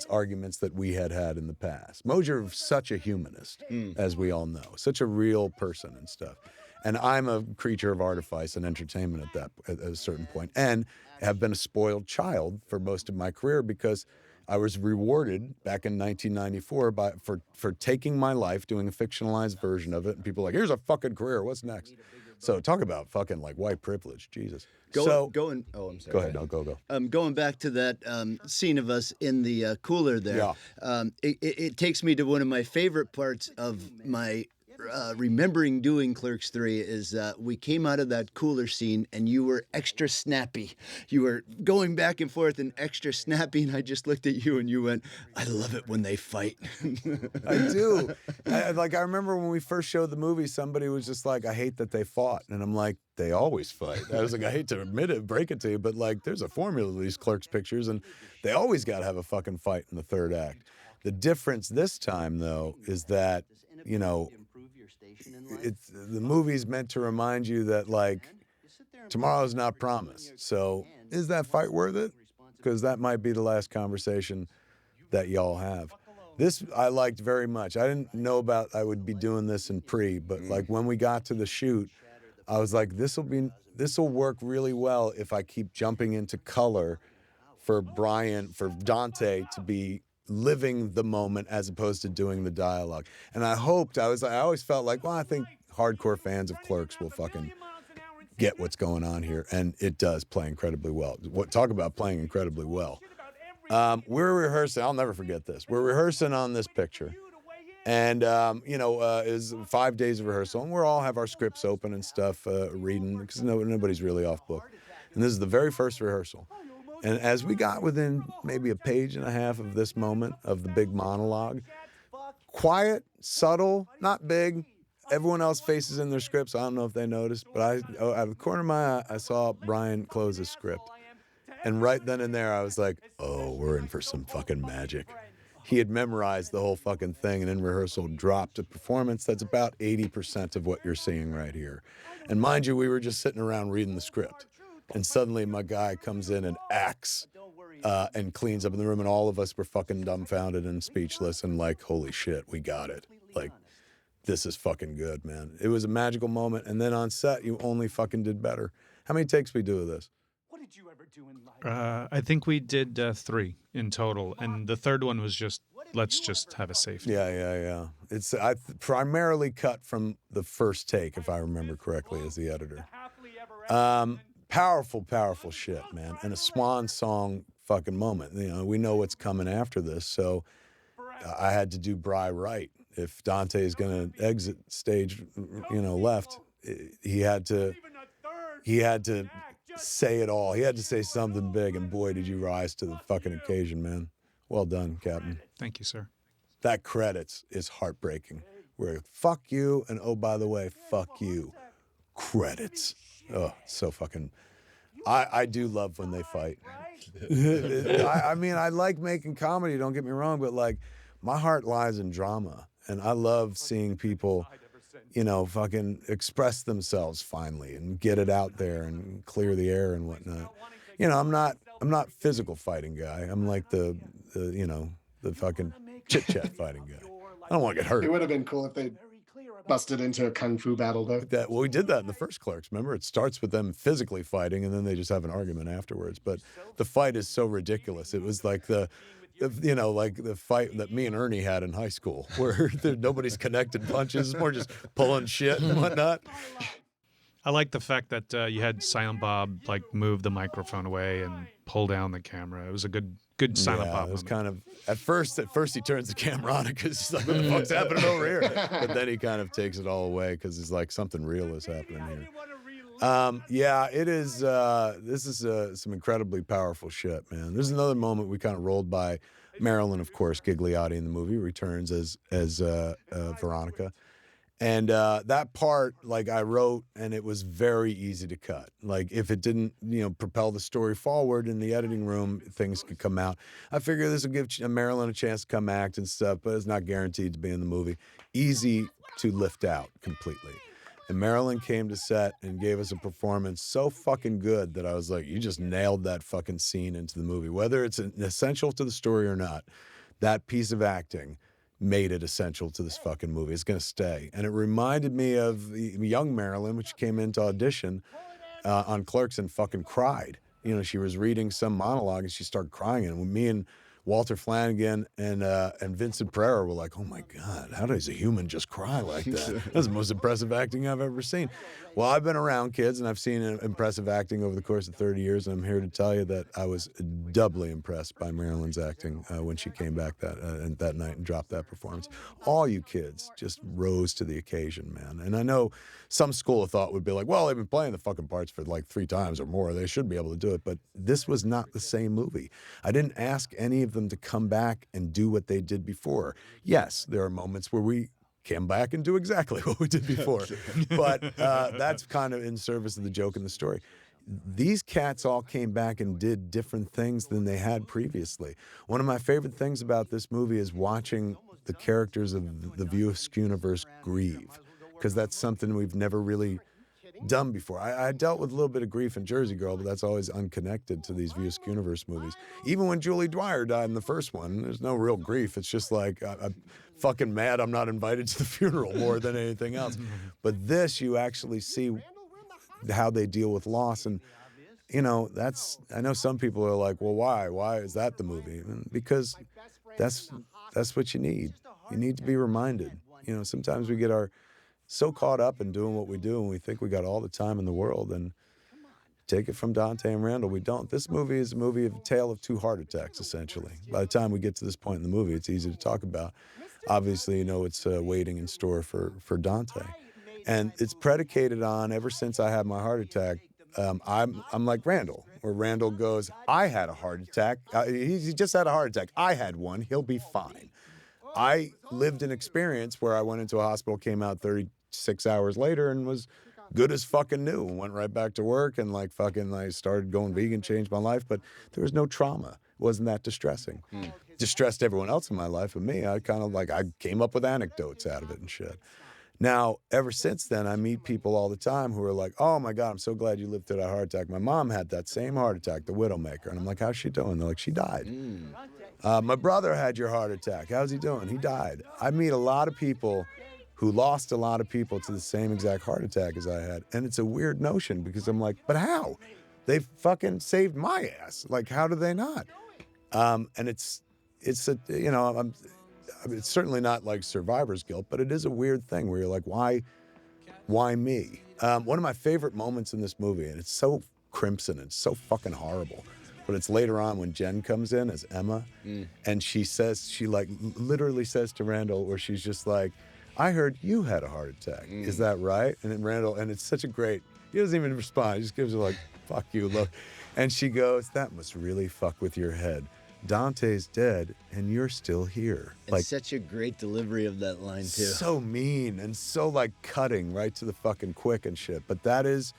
arguments that we had in the past. Mosier is such a humanist, as we all know, such a real person and stuff. And I'm a creature of artifice and entertainment at a certain point, and have been a spoiled child for most of my career, because I was rewarded back in 1994 for taking my life, doing a fictionalized version of it, and people were like, here's a fucking career, what's next? So talk about fucking white privilege, Jesus. I'm sorry. Go ahead, no, go. Going back to that scene of us in the cooler there, it takes me to one of my favorite parts of my remembering doing Clerks 3 is we came out of that cooler scene and you were extra snappy. You were going back and forth and extra snappy, and I just looked at you and you went, I love it when they fight. I do. I remember when we first showed the movie, somebody was just like, I hate that they fought. And I'm like, they always fight. I was like, I hate to admit it, break it to you, but like, there's a formula to these Clerks pictures, and they always got to have a fucking fight in the third act. The difference this time, though, is that, you know, the movie's meant to remind you that, like, tomorrow's not promised. So is that fight worth it? Because that might be the last conversation that y'all have. This I liked very much. I didn't know I would be doing this in pre, but like when we got to the shoot, I was like, this will work really well if I keep jumping into color for Dante to be living the moment as opposed to doing the dialogue. And I always felt like, well, I think hardcore fans of Clerks will fucking get what's going on here. And it does play incredibly well. Talk about playing incredibly well. We're rehearsing. I'll never forget this. We're rehearsing on this picture. And, is 5 days of rehearsal. And we all have our scripts open and stuff, reading, because nobody's really off book. And this is the very first rehearsal. And as we got within maybe a page and a half of this moment of the big monologue, quiet, subtle, not big. Everyone else faces in their scripts. I don't know if they noticed, but out of the corner of my eye, I saw Brian close his script. And right then and there, I was like, oh, we're in for some fucking magic. He had memorized the whole fucking thing, and in rehearsal dropped a performance that's about 80% of what you're seeing right here. And mind you, we were just sitting around reading the script. And suddenly my guy comes in and acts and cleans up in the room, and all of us were fucking dumbfounded and speechless and like, holy shit, we got it. Like, this is fucking good, man. It was a magical moment. And then on set, you only fucking did better. How many takes we do of this? What did you ever do in life? I think we did 3 in total, and the third one was just, let's just have a safety. Yeah. It's I primarily cut from the first take, if I remember correctly, as the editor. Powerful shit, man. And a swan song fucking moment. You know, we know what's coming after this, so I had to do Bry right. If Dante is going to exit stage, left, he had to say it all. He had to say something big, and boy, did you rise to the fucking occasion, man. Well done, Captain. Thank you, sir. That credits is heartbreaking. We're fuck you, and oh, by the way, fuck you. Credits. Oh, so fucking... I do love when they fight. I mean, I like making comedy, don't get me wrong, but like, my heart lies in drama. And I love seeing people, fucking express themselves finally and get it out there and clear the air and whatnot. I'm not physical fighting guy. I'm like the fucking chit-chat fighting guy. I don't want to get hurt. It would have been cool if they busted into a kung fu battle, though. We did that in the first Clerks. Remember, it starts with them physically fighting, and then they just have an argument afterwards. But the fight is so ridiculous. It was like the fight that me and Ernie had in high school, where nobody's connected punches, more just pulling shit and whatnot. I like the fact that you had Silent Bob like move the microphone away and pull down the camera. It was a good Silent Bob. It was moment. kind of at first he turns the camera on because he's like, what the fuck's happening over here? But then he kind of takes it all away because he's like, something real is happening here. It is. This is some incredibly powerful shit, man. There's another moment we kind of rolled by. Marilyn, of course, Gigliotti in the movie returns as Veronica. And that part, like, I wrote, and it was very easy to cut. Like, if it didn't, propel the story forward in the editing room, things could come out. I figure this will give Marilyn a chance to come act and stuff, but it's not guaranteed to be in the movie. Easy to lift out completely. And Marilyn came to set and gave us a performance so fucking good that I was like, you just nailed that fucking scene into the movie. Whether it's essential to the story or not, that piece of acting made it essential to this fucking movie. It's going to stay. And it reminded me of the young Marilyn, which came into audition on Clerks and fucking cried. She was reading some monologue and she started crying. And Walter Flanagan and Vincent Pereira were like, oh my God, how does a human just cry like that? That's the most impressive acting I've ever seen. Well, I've been around kids and I've seen impressive acting over the course of 30 years, and I'm here to tell you that I was doubly impressed by Marilyn's acting when she came back that night and dropped that performance. All you kids just rose to the occasion, man. And I know some school of thought would be like, well, they've been playing the fucking parts for like 3 times or more. They should be able to do it. But this was not the same movie. I didn't ask any of them to come back and do what they did before. Yes, there are moments where we came back and do exactly what we did before. But that's kind of in service of the joke and the story. These cats all came back and did different things than they had previously. One of my favorite things about this movie is watching the characters of the View Askew-universe grieve, because that's something we've never really done before. I dealt with a little bit of grief in Jersey Girl, but that's always unconnected to these View Askew-universe movies. Even when Julie Dwyer died in the first one, there's no real grief. It's just like, I'm fucking mad I'm not invited to the funeral more than anything else. But this, you actually see how they deal with loss. And, you know, I know some people are like, well, why? Why is that the movie? And because that's what you need. You need to be reminded. You know, sometimes we get so caught up in doing what we do and we think we got all the time in the world, and take it from Dante and Randall, we don't. This movie is a tale of 2 heart attacks, essentially. By the time we get to this point in the movie, it's easy to talk about. Obviously, you know, it's waiting in store for Dante. And it's predicated on, ever since I had my heart attack, I'm like Randall, where Randall goes, I had a heart attack. He just had a heart attack. I had one. He'll be fine. I lived an experience where I went into a hospital, came out 36 hours later, and was good as fucking new, and went right back to work, and like fucking I started going vegan, changed my life, but there was no trauma. It wasn't that distressing. Distressed everyone else in my life, but me, I came up with anecdotes out of it and shit. Now, ever since then, I meet people all the time who are like, oh my God, I'm so glad you lived through that heart attack. My mom had that same heart attack, the Widowmaker. And I'm like, how's she doing? They're like, she died. My brother had your heart attack. How's he doing? He died. I meet a lot of people who lost a lot of people to the same exact heart attack as I had. And it's a weird notion, because I'm like, but how? They fucking saved my ass. Like, how do they not? And it's certainly not like survivor's guilt, but it is a weird thing where you're like, why me? One of my favorite moments in this movie, and it's so crimson, it's so fucking horrible, but it's later on when Jen comes in as Emma, and she literally says to Randall, where she's just like, I heard you had a heart attack. Is that right? And then Randall, and it's such a great, he doesn't even respond. He just gives her like, fuck you, look. And she goes, that must really fuck with your head. Dante's dead and you're still here. It's like, such a great delivery of that line too. So mean and so like cutting right to the fucking quick and shit. But that is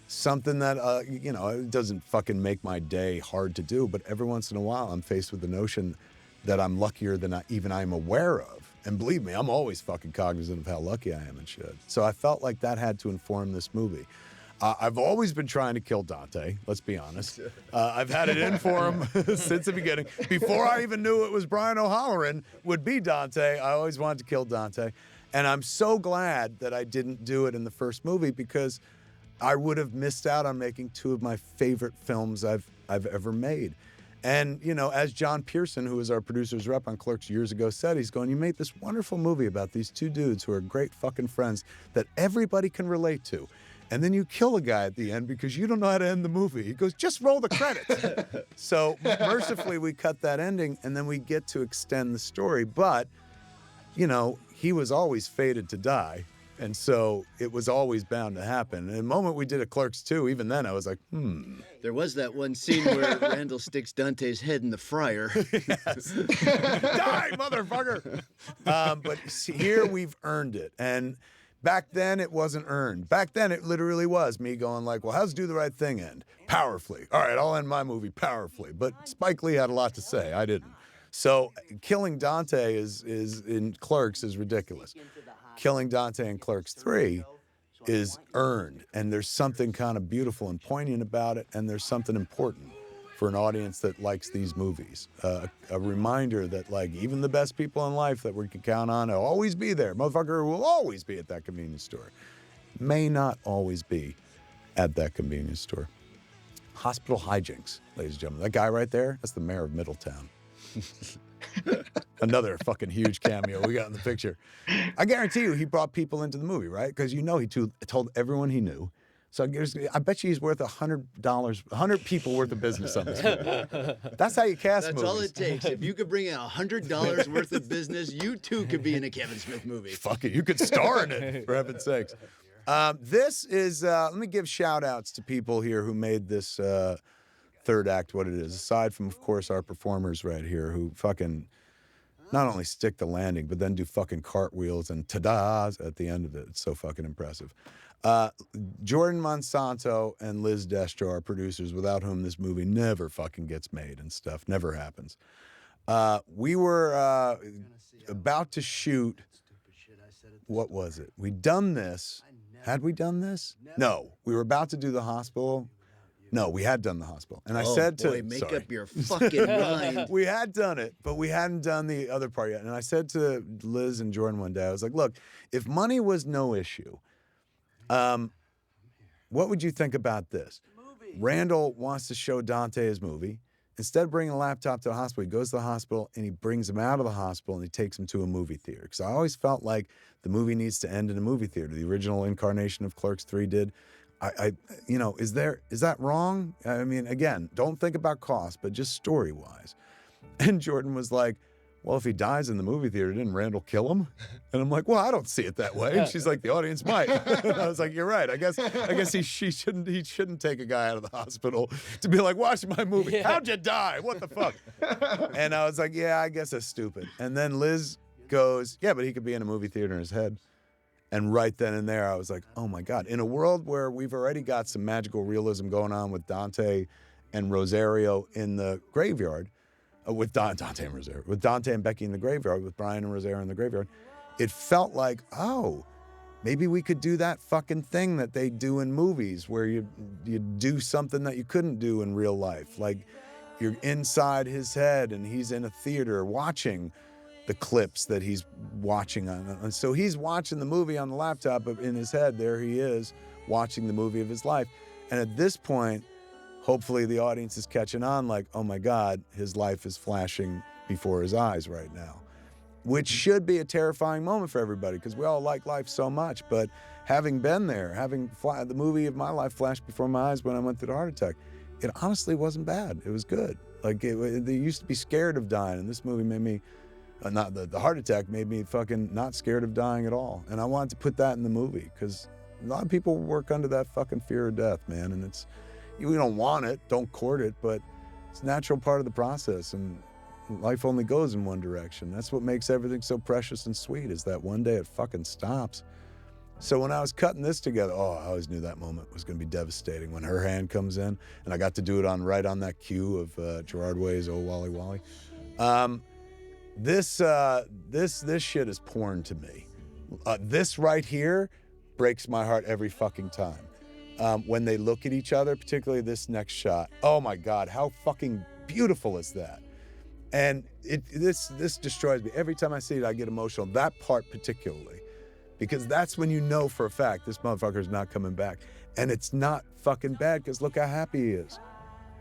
something that, it doesn't fucking make my day hard to do. But every once in a while, I'm faced with the notion that I'm luckier than I'm aware of. And believe me, I'm always fucking cognizant of how lucky I am and shit. So I felt like that had to inform this movie. I've always been trying to kill Dante, let's be honest. I've had it in for him since the beginning. Before I even knew it was Brian O'Halloran would be Dante, I always wanted to kill Dante. And I'm so glad that I didn't do it in the first movie, because I would have missed out on making 2 of my favorite films I've ever made. And, as John Pearson, who was our producer's rep on Clerks years ago, said, he's going, you made this wonderful movie about these 2 dudes who are great fucking friends that everybody can relate to. And then you kill a guy at the end because you don't know how to end the movie. He goes, just roll the credits. So mercifully, we cut that ending, and then we get to extend the story. But, he was always fated to die. And so it was always bound to happen. And the moment we did a Clerks 2, even then I was like, There was that one scene where Randall sticks Dante's head in the fryer. Yes. Die, motherfucker! But here we've earned it. And back then it wasn't earned. Back then it literally was me going like, well, how's Do the Right Thing end? Powerfully. All right, I'll end my movie powerfully. But Spike Lee had a lot to say. I didn't. So killing Dante is in Clerks is ridiculous. Killing Dante in Clerks 3 is earned, and there's something kind of beautiful and poignant about it, and there's something important for an audience that likes these movies. A reminder that, like, even the best people in life that we can count on will always be there. Motherfucker will always be at that convenience store. May not always be at that convenience store. Hospital hijinks, ladies and gentlemen. That guy right there, that's the mayor of Middletown. Another fucking huge cameo we got in the picture. I guarantee you he brought people into the movie, right? Because he told everyone he knew. So I bet you he's worth $100, 100 people worth of business on this movie. That's how you cast That's movies. all it takes. If you could bring in $100 worth of business, you too could be in a Kevin Smith movie. Fuck it, you could star in it, for heaven's sakes. This is, let me give shout outs to people here who made this third act what it is, aside from, of course, our performers right here who fucking not only stick the landing, but then do fucking cartwheels and ta-das at the end of it. It's so fucking impressive. Jordan Monsanto and Liz Destro are producers without whom this movie never fucking gets made and stuff. Never happens. We were about to shoot, what was it? We'd done this. Had we done this? No. We were about to do the hospital. No, we had done the hospital. And I said to... Boy, make sorry. up your fucking mind. We had done it, but we hadn't done the other part yet. And I said to Liz and Jordan one day, I was like, look, if money was no issue, what would you think about this? Randall wants to show Dante his movie. Instead of bringing a laptop to the hospital, he goes to the hospital and he brings him out of the hospital and he takes him to a movie theater. Because I always felt like the movie needs to end in a movie theater. The original incarnation of Clerks III did. You know, is that wrong? I mean, again, don't think about cost, but just story-wise. And Jordan was like, well, if he dies in the movie theater, didn't Randall kill him? And I'm like, well, I don't see it that way. And she's like, the audience might. And I was like, you're right. I guess he shouldn't take a guy out of the hospital to be like, watch my movie. Yeah. How'd you die? What the fuck? And I was like, yeah, I guess that's stupid. And then Liz goes, yeah, but he could be in a movie theater in his head. And right then and there, I was like, oh my God. In a world where we've already got some magical realism going on with Dante and Rosario in the graveyard, with Dante and Becky in the graveyard, with Brian and Rosario in the graveyard, it felt like, oh, maybe we could do that fucking thing that they do in movies where you do something that you couldn't do in real life. Like you're inside his head and he's in a theater watching the clips that he's watching on. And so he's watching the movie on the laptop, but in his head, there he is watching the movie of his life. And at this point, hopefully the audience is catching on like, oh my God, his life is flashing before his eyes right now, which should be a terrifying moment for everybody because we all like life so much. But having been there, having the movie of my life flashed before my eyes when I went through the heart attack, it honestly wasn't bad. It was good. Like they used to be scared of dying, and this movie made me, not the heart attack made me fucking not scared of dying at all. And I wanted to put that in the movie because a lot of people work under that fucking fear of death, man. And we don't want it, don't court it, but it's a natural part of the process. And life only goes in one direction. That's what makes everything so precious and sweet, is that one day it fucking stops. So when I was cutting this together, I always knew that moment was going to be devastating when her hand comes in, and I got to do it right on that cue of Gerard Way's "Oh Wally Wally." This shit is porn to me. This right here breaks my heart every fucking time. When they look at each other, particularly this next shot. Oh my God, how fucking beautiful is that? And this destroys me. Every time I see it, I get emotional. That part particularly. Because that's when you know for a fact this motherfucker's not coming back. And it's not fucking bad because look how happy he is.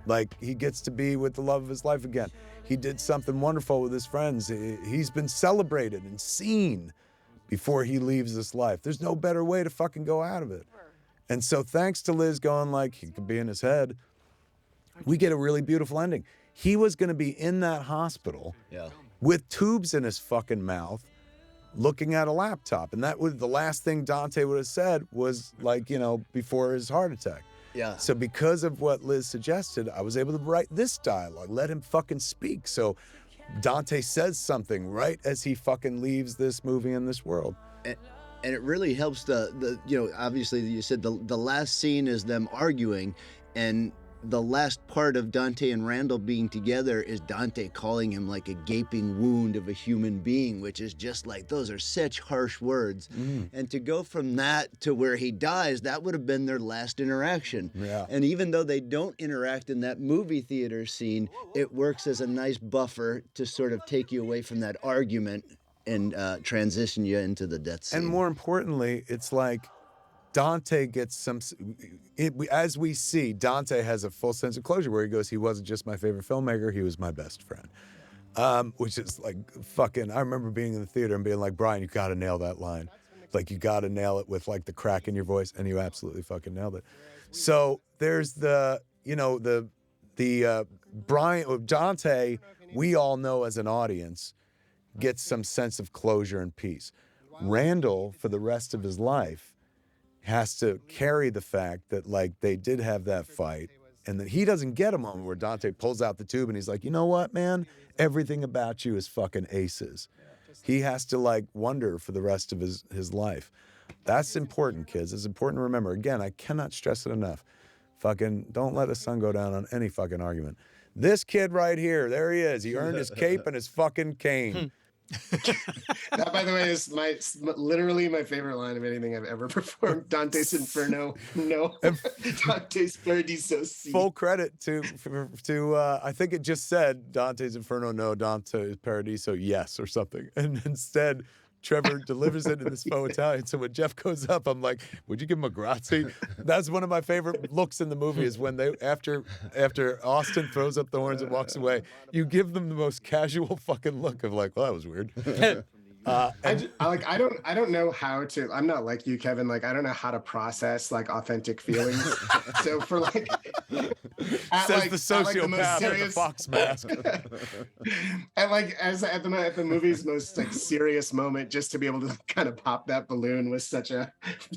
Like, he gets to be with the love of his life again. He did something wonderful with his friends. He's been celebrated and seen before he leaves this life. There's no better way to fucking go out of it. And so thanks to Liz going like, he could be in his head, we get a really beautiful ending. He was going to be in that hospital with tubes in his fucking mouth, looking at a laptop. And that was the last thing Dante would have said was like, before his heart attack. Yeah. So because of what Liz suggested, I was able to write this dialogue, let him fucking speak. So Dante says something right as he fucking leaves this movie and this world. And it really helps obviously you said the last scene is them arguing, and the last part of Dante and Randall being together is Dante calling him like a gaping wound of a human being, which is just like, those are such harsh words. And to go from that to where he dies, that would have been their last interaction. Yeah. And even though they don't interact in that movie theater scene, it works as a nice buffer to sort of take you away from that argument and transition you into the death scene. And more importantly, it's like Dante gets as we see, Dante has a full sense of closure where he goes, he wasn't just my favorite filmmaker, he was my best friend. which is like fucking. I remember being in the theater and being like, Brian, you got to nail that line. Like, you got to nail it with like the crack in your voice, and you absolutely fucking nailed it. So there's the, you know, the Brian Dante. We all know as an audience gets some sense of closure and peace. Randall, for the rest of his life, has to carry the fact that like they did have that fight, and that he doesn't get a moment where Dante pulls out the tube and he's like, you know what, man, everything about you is fucking aces. He has to like wonder for the rest of his life. That's important, kids. It's important to remember. Again, I cannot stress it enough. Fucking don't let the sun go down on any fucking argument. This kid right here, there he is. He earned his cape and his fucking cane. That, by the way, is literally my favorite line of anything I've ever performed. Dante's Inferno, no. Dante's Paradiso, si. Full credit to I think it just said Dante's Inferno, no, Dante's Paradiso, yes, or something. And instead, Trevor delivers it in this faux Italian. So when Jeff goes up, I'm like, would you give him a grazie? That's one of my favorite looks in the movie, is when they, after Austin throws up the horns and walks away, you give them the most casual fucking look of like, well, that was weird. I don't know how to. I'm not like you, Kevin. Like, I don't know how to process like authentic feelings. So for like, says the sociopath with the fox mask. And like at the movie's most like serious moment, just to be able to kind of pop that balloon was such a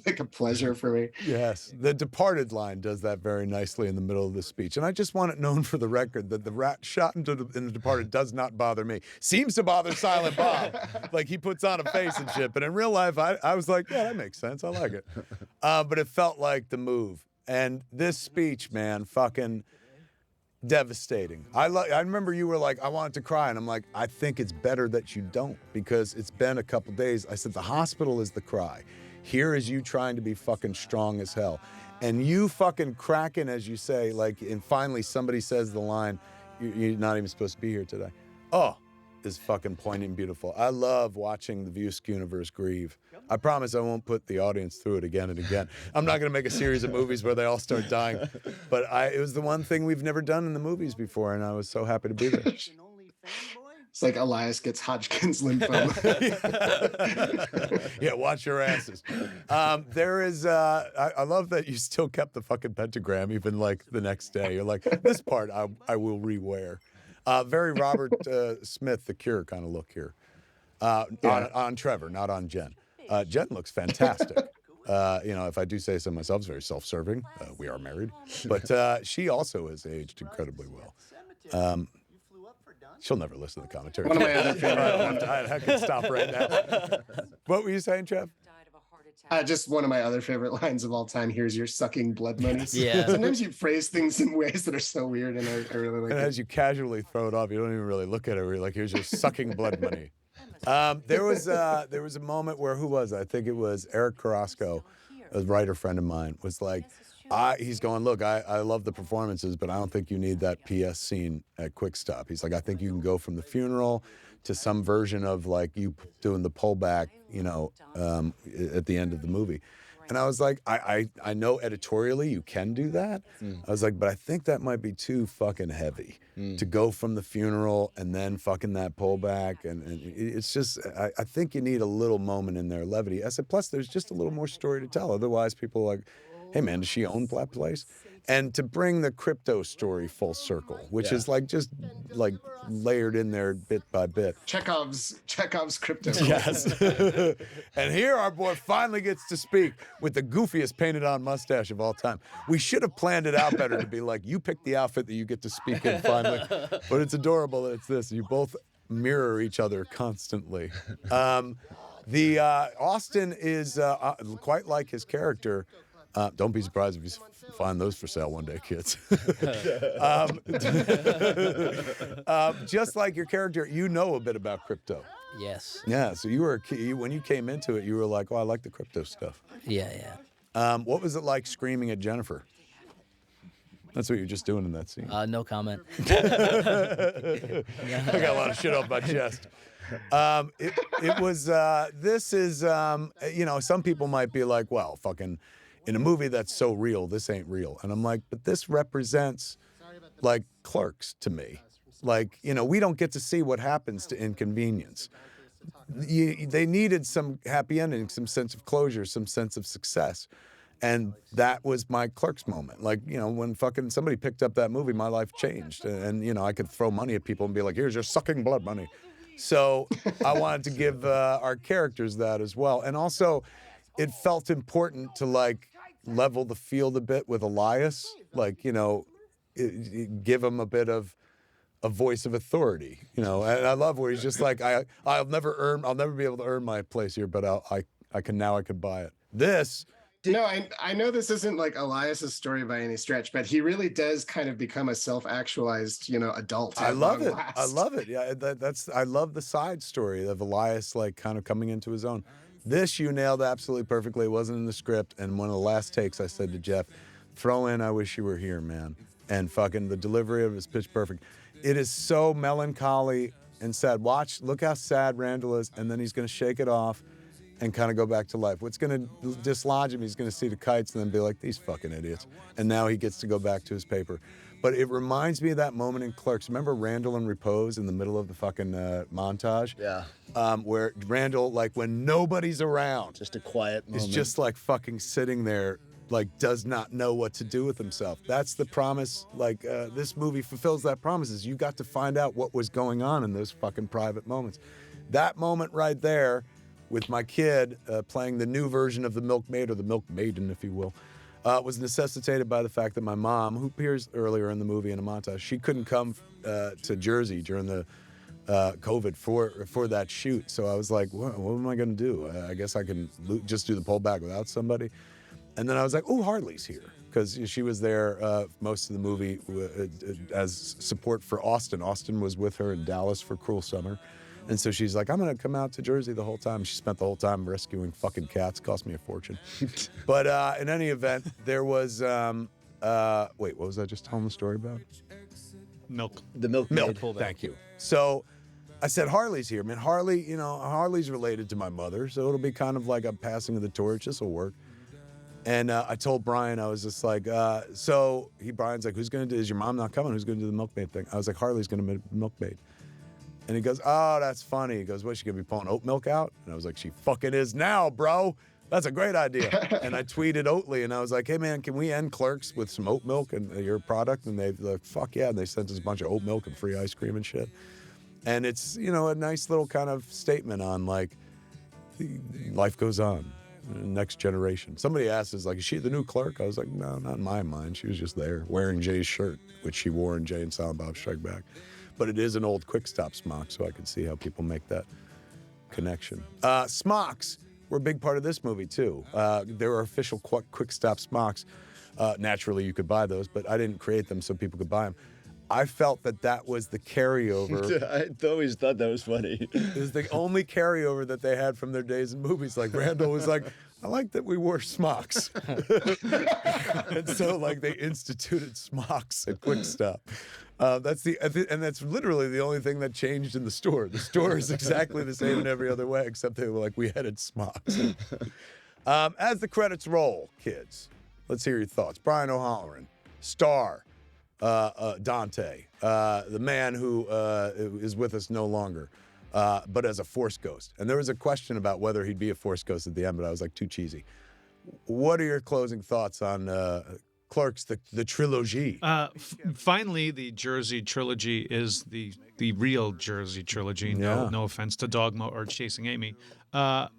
like a pleasure for me. Yes, the Departed line does that very nicely in the middle of the speech, and I just want it known for the record that the rat shot in the Departed does not bother me. Seems to bother Silent Bob. Like, he puts on a face and shit, but in real life, I was like, yeah, that makes sense. I like it. But it felt like the move. And this speech, man, fucking devastating. I remember you were like, I wanted to cry, and I'm like, I think it's better that you don't, because it's been a couple days. I said, the hospital is the cry. Here is you trying to be fucking strong as hell. And you fucking cracking, as you say, like, and finally somebody says the line, you're not even supposed to be here today. Oh, is fucking poignant and beautiful. I love watching the View universe grieve. I promise I won't put the audience through it again and again. I'm not going to make a series of movies where they all start dying. But it was the one thing we've never done in the movies before, and I was so happy to be there. It's like Elias gets Hodgkin's lymphoma. Yeah, watch your asses. There is, I love that you still kept the fucking pentagram even like the next day. You're like, this part I will rewear. Very Robert Smith, The Cure kind of look here. On Trevor, not on Jen. Jen looks fantastic. If I do say so myself, it's very self-serving. We are married. But she also has aged incredibly well. She'll never listen to the commentary. One of my other favorite. I'm tired. I can stop right now. What were you saying, Trev? Just one of my other favorite lines of all time. Here's your sucking blood money. Yeah. Sometimes you phrase things in ways that are so weird, and I really like And it. as you casually throw it off, you don't even really look at it. You're like, here's your sucking blood money. There was a moment where, who was it? I think it was Eric Carrasco, a writer friend of mine, was like, he's going, look, I love the performances, but I don't think you need that PS scene at Quick Stop. He's like, I think you can go from the funeral to some version of like you doing the pullback, at the end of the movie. And I was like, I know editorially you can do that. I was like, but I think that might be too fucking heavy to go from the funeral and then fucking that pullback. And it's just, I think you need a little moment in there, levity. I said, plus there's just a little more story to tell. Otherwise people are like, hey man, does she own that place? And to bring the crypto story full circle, which is like just like layered in there bit by bit. Chekhov's crypto. Yes. And here our boy finally gets to speak with the goofiest painted on mustache of all time. We should have planned it out better to be like, you pick the outfit that you get to speak in finally. But it's adorable that it's this. You both mirror each other constantly. Austin is quite like his character. Don't be surprised if you find those for sale one day, kids. Just like your character, you know a bit about crypto. Yes. Yeah, so when you came into it, you were like, oh, I like the crypto stuff. Yeah. What was it like screaming at Jennifer? That's what you're just doing in that scene. No comment. I got a lot of shit off my chest. It was, this is, some people might be like, well, fucking, in a movie that's so real, this ain't real. And I'm like, but this represents like Clerks to me. Like, we don't get to see what happens to Inconvenience. They needed some happy ending, some sense of closure, some sense of success. And that was my Clerks moment. Like, when fucking somebody picked up that movie, my life changed. And I could throw money at people and be like, here's your sucking blood money. So I wanted to give our characters that as well. And also, it felt important to like level the field a bit with Elias. Like, give him a bit of a voice of authority, and I love where he's just like, I'll never be able to earn my place here, but I can buy it. This, No, I know this isn't like Elias's story by any stretch, but he really does kind of become a self-actualized, adult. I at love long it. last. I love it. Yeah, I love the side story of Elias like kind of coming into his own. This you nailed absolutely perfectly. It wasn't in the script, and one of the last takes I said to Jeff, throw in "I wish you were here, man," and fucking the delivery of it is pitch perfect. It is so melancholy and sad. Look how sad Randall is, and then he's going to shake it off and kind of go back to life. What's going to dislodge him, he's going to see the kites and then be like, these fucking idiots. And now he gets to go back to his paper. But it reminds me of that moment in Clerks. Remember Randall in repose in the middle of the fucking montage? Yeah. Where Randall, like when nobody's around, Just a quiet moment. is just like fucking sitting there, like does not know what to do with himself. That's the promise. Like this movie fulfills that promise. Is you got to find out what was going on in those fucking private moments. That moment right there, with my kid playing the new version of the Milkmaid, or the Milk Maiden, if you will, was necessitated by the fact that my mom, who appears earlier in the movie in a montage, she couldn't come to Jersey during the COVID for that shoot. So I was like, what am I going to do? I guess I can just do the pullback without somebody. And then I was like, oh, Harley's here. Because she was there most of the movie as support for Austin. Austin was with her in Dallas for Cruel Summer. And so she's like, I'm going to come out to Jersey the whole time. She spent the whole time rescuing fucking cats. Cost me a fortune. But in any event, there was, wait, what was I just telling the story about? Milk. The milk. Thank you. So I said, Harley's here. Man, Harley, Harley's related to my mother. So it'll be kind of like a passing of the torch. This will work. And I told Brian, I was just like, Brian's like, who's going to do, is your mom not coming? Who's going to do the milkmaid thing? I was like, Harley's going to be the milkmaid. And he goes, oh, that's funny. He goes, what, she going to be pulling oat milk out? And I was like, she fucking is now, bro. That's a great idea. And I tweeted Oatly, and I was like, hey, man, can we end Clerks with some oat milk and your product? And they're like, fuck yeah. And they sent us a bunch of oat milk and free ice cream and shit. And it's, a nice little kind of statement on, like, life goes on. Next generation. Somebody asked us, like, is she the new Clerk? I was like, no, not in my mind. She was just there wearing Jay's shirt, which she wore in Jay and Silent Bob Strike Back. But it is an old Quick Stop smock, so I could see how people make that connection. Smocks were a big part of this movie, too. There are official Quick Stop smocks. Naturally, you could buy those, but I didn't create them so people could buy them. I felt that was the carryover. I always thought that was funny. It was the only carryover that they had from their days in movies. Like Randall was like, I like that we wore smocks. And so like they instituted smocks at Quick Stop. And that's literally the only thing that changed in the store. The store is exactly the same in every other way, except they were like, we added smocks. As the credits roll, kids, let's hear your thoughts. Brian O'Halloran, star. Dante, the man who is with us no longer, but as a Force ghost. And there was a question about whether he'd be a Force ghost at the end, but I was like, too cheesy. What are your closing thoughts on Clerks, the trilogy? Finally, the Jersey trilogy is the real Jersey trilogy. No offense to Dogma or Chasing Amy. But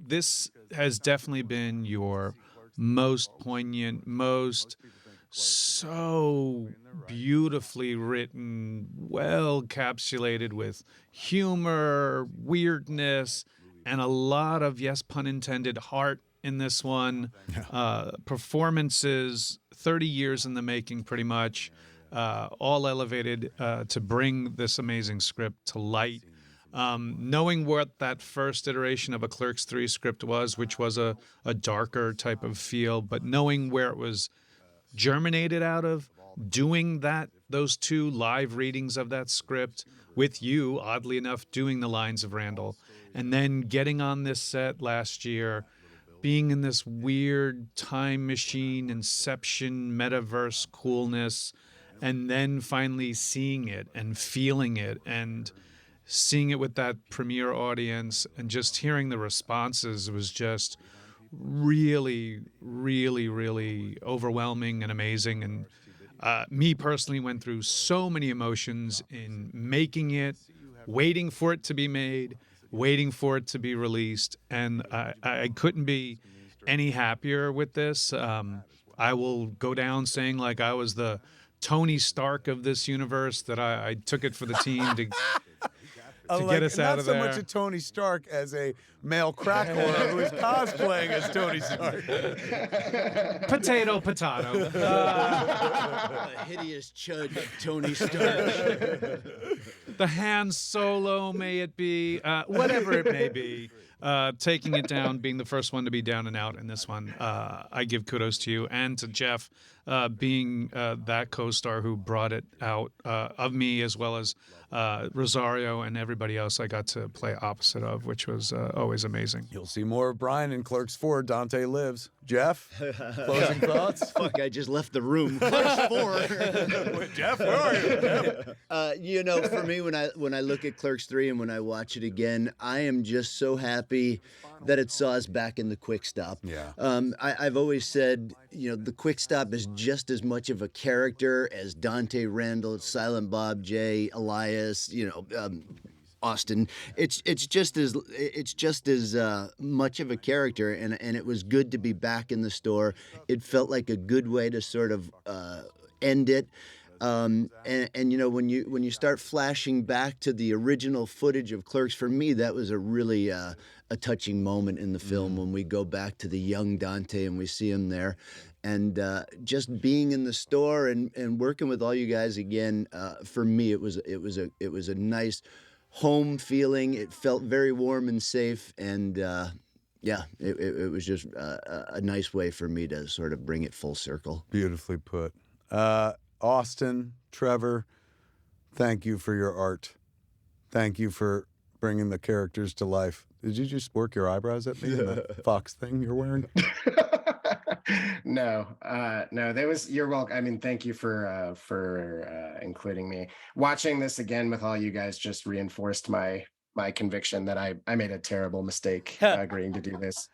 this has definitely been your most poignant, so beautifully written, well encapsulated with humor, weirdness, and a lot of, yes, pun intended, heart in this one. Performances, 30 years in the making, pretty much, all elevated to bring this amazing script to light. Knowing what that first iteration of a Clerks III script was, which was a darker type of feel, but knowing where it was germinated out of, doing those 2 live readings of that script with you, oddly enough, doing the lines of Randall, and then getting on this set last year, being in this weird time machine, inception, metaverse coolness, and then finally seeing it and feeling it and seeing it with that premiere audience and just hearing the responses was just really, really, really overwhelming and amazing. And me personally went through so many emotions in making it, waiting for it to be made, waiting for it to be released, and I couldn't be any happier with this. I will go down saying like I was the Tony Stark of this universe, that I took it for the team to get us out of there. Not so much a Tony Stark as a male crack whore who is cosplaying as Tony Stark. Potato, potato. A hideous chud Tony Stark. The Han Solo, may it be, whatever it may be. Taking it down, being the first one to be down and out in this one. I give kudos to you and to Jeff, being that co-star who brought it out of me, as well as Rosario and everybody else I got to play opposite of, which was always amazing. You'll see more of Brian in Clerks 4. Dante lives. Jeff, closing thoughts? Fuck, I just left the room. Clerks 4. Wait, Jeff, where are you? You know, for me, when I look at Clerks 3 and when I watch it again, I am just so happy that it saw us back in the Quick Stop. Yeah. I've always said, you know, the Quick Stop is just as much of a character as Dante Randall, Silent Bob J, Elias, you know, Austin. It's just as much of a character, and it was good to be back in the store. It felt like a good way to sort of end it. And you know, when you start flashing back to the original footage of Clerks, for me that was a really a touching moment in the film when we go back to the young Dante and we see him there, and just being in the store and working with all you guys again. For me, it was a nice home feeling. It felt very warm and safe, and yeah, it was just a nice way for me to sort of bring it full circle. Beautifully put. Austin, Trevor, thank you for your art. Thank you for bringing the characters to life. Did you just work your eyebrows at me in the fox thing you're wearing? No, that was, you're welcome. I mean, thank you for including me. Watching this again with all you guys just reinforced my conviction that I made a terrible mistake agreeing to do this.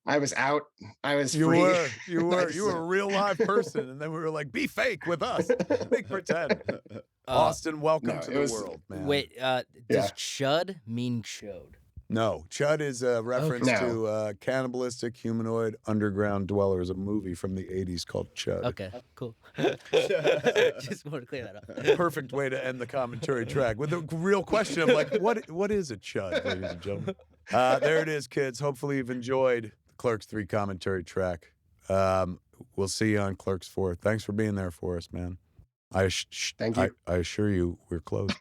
I was out. I was You free. You were a real live person, and then we were like, be fake with us. Make pretend. Austin, welcome to the world, man. Wait, does chud mean chode? No, Chud is a reference Okay. to cannibalistic humanoid underground dwellers, a movie from the 80s called Chud. Okay, cool. Just want to clear that up. Perfect way to end the commentary track with a real question of like, what is a Chud, ladies and gentlemen? There it is, kids. Hopefully you've enjoyed the Clerks 3 commentary track. We'll see you on Clerks 4. Thanks for being there for us, man. Thank you. I assure you we're close.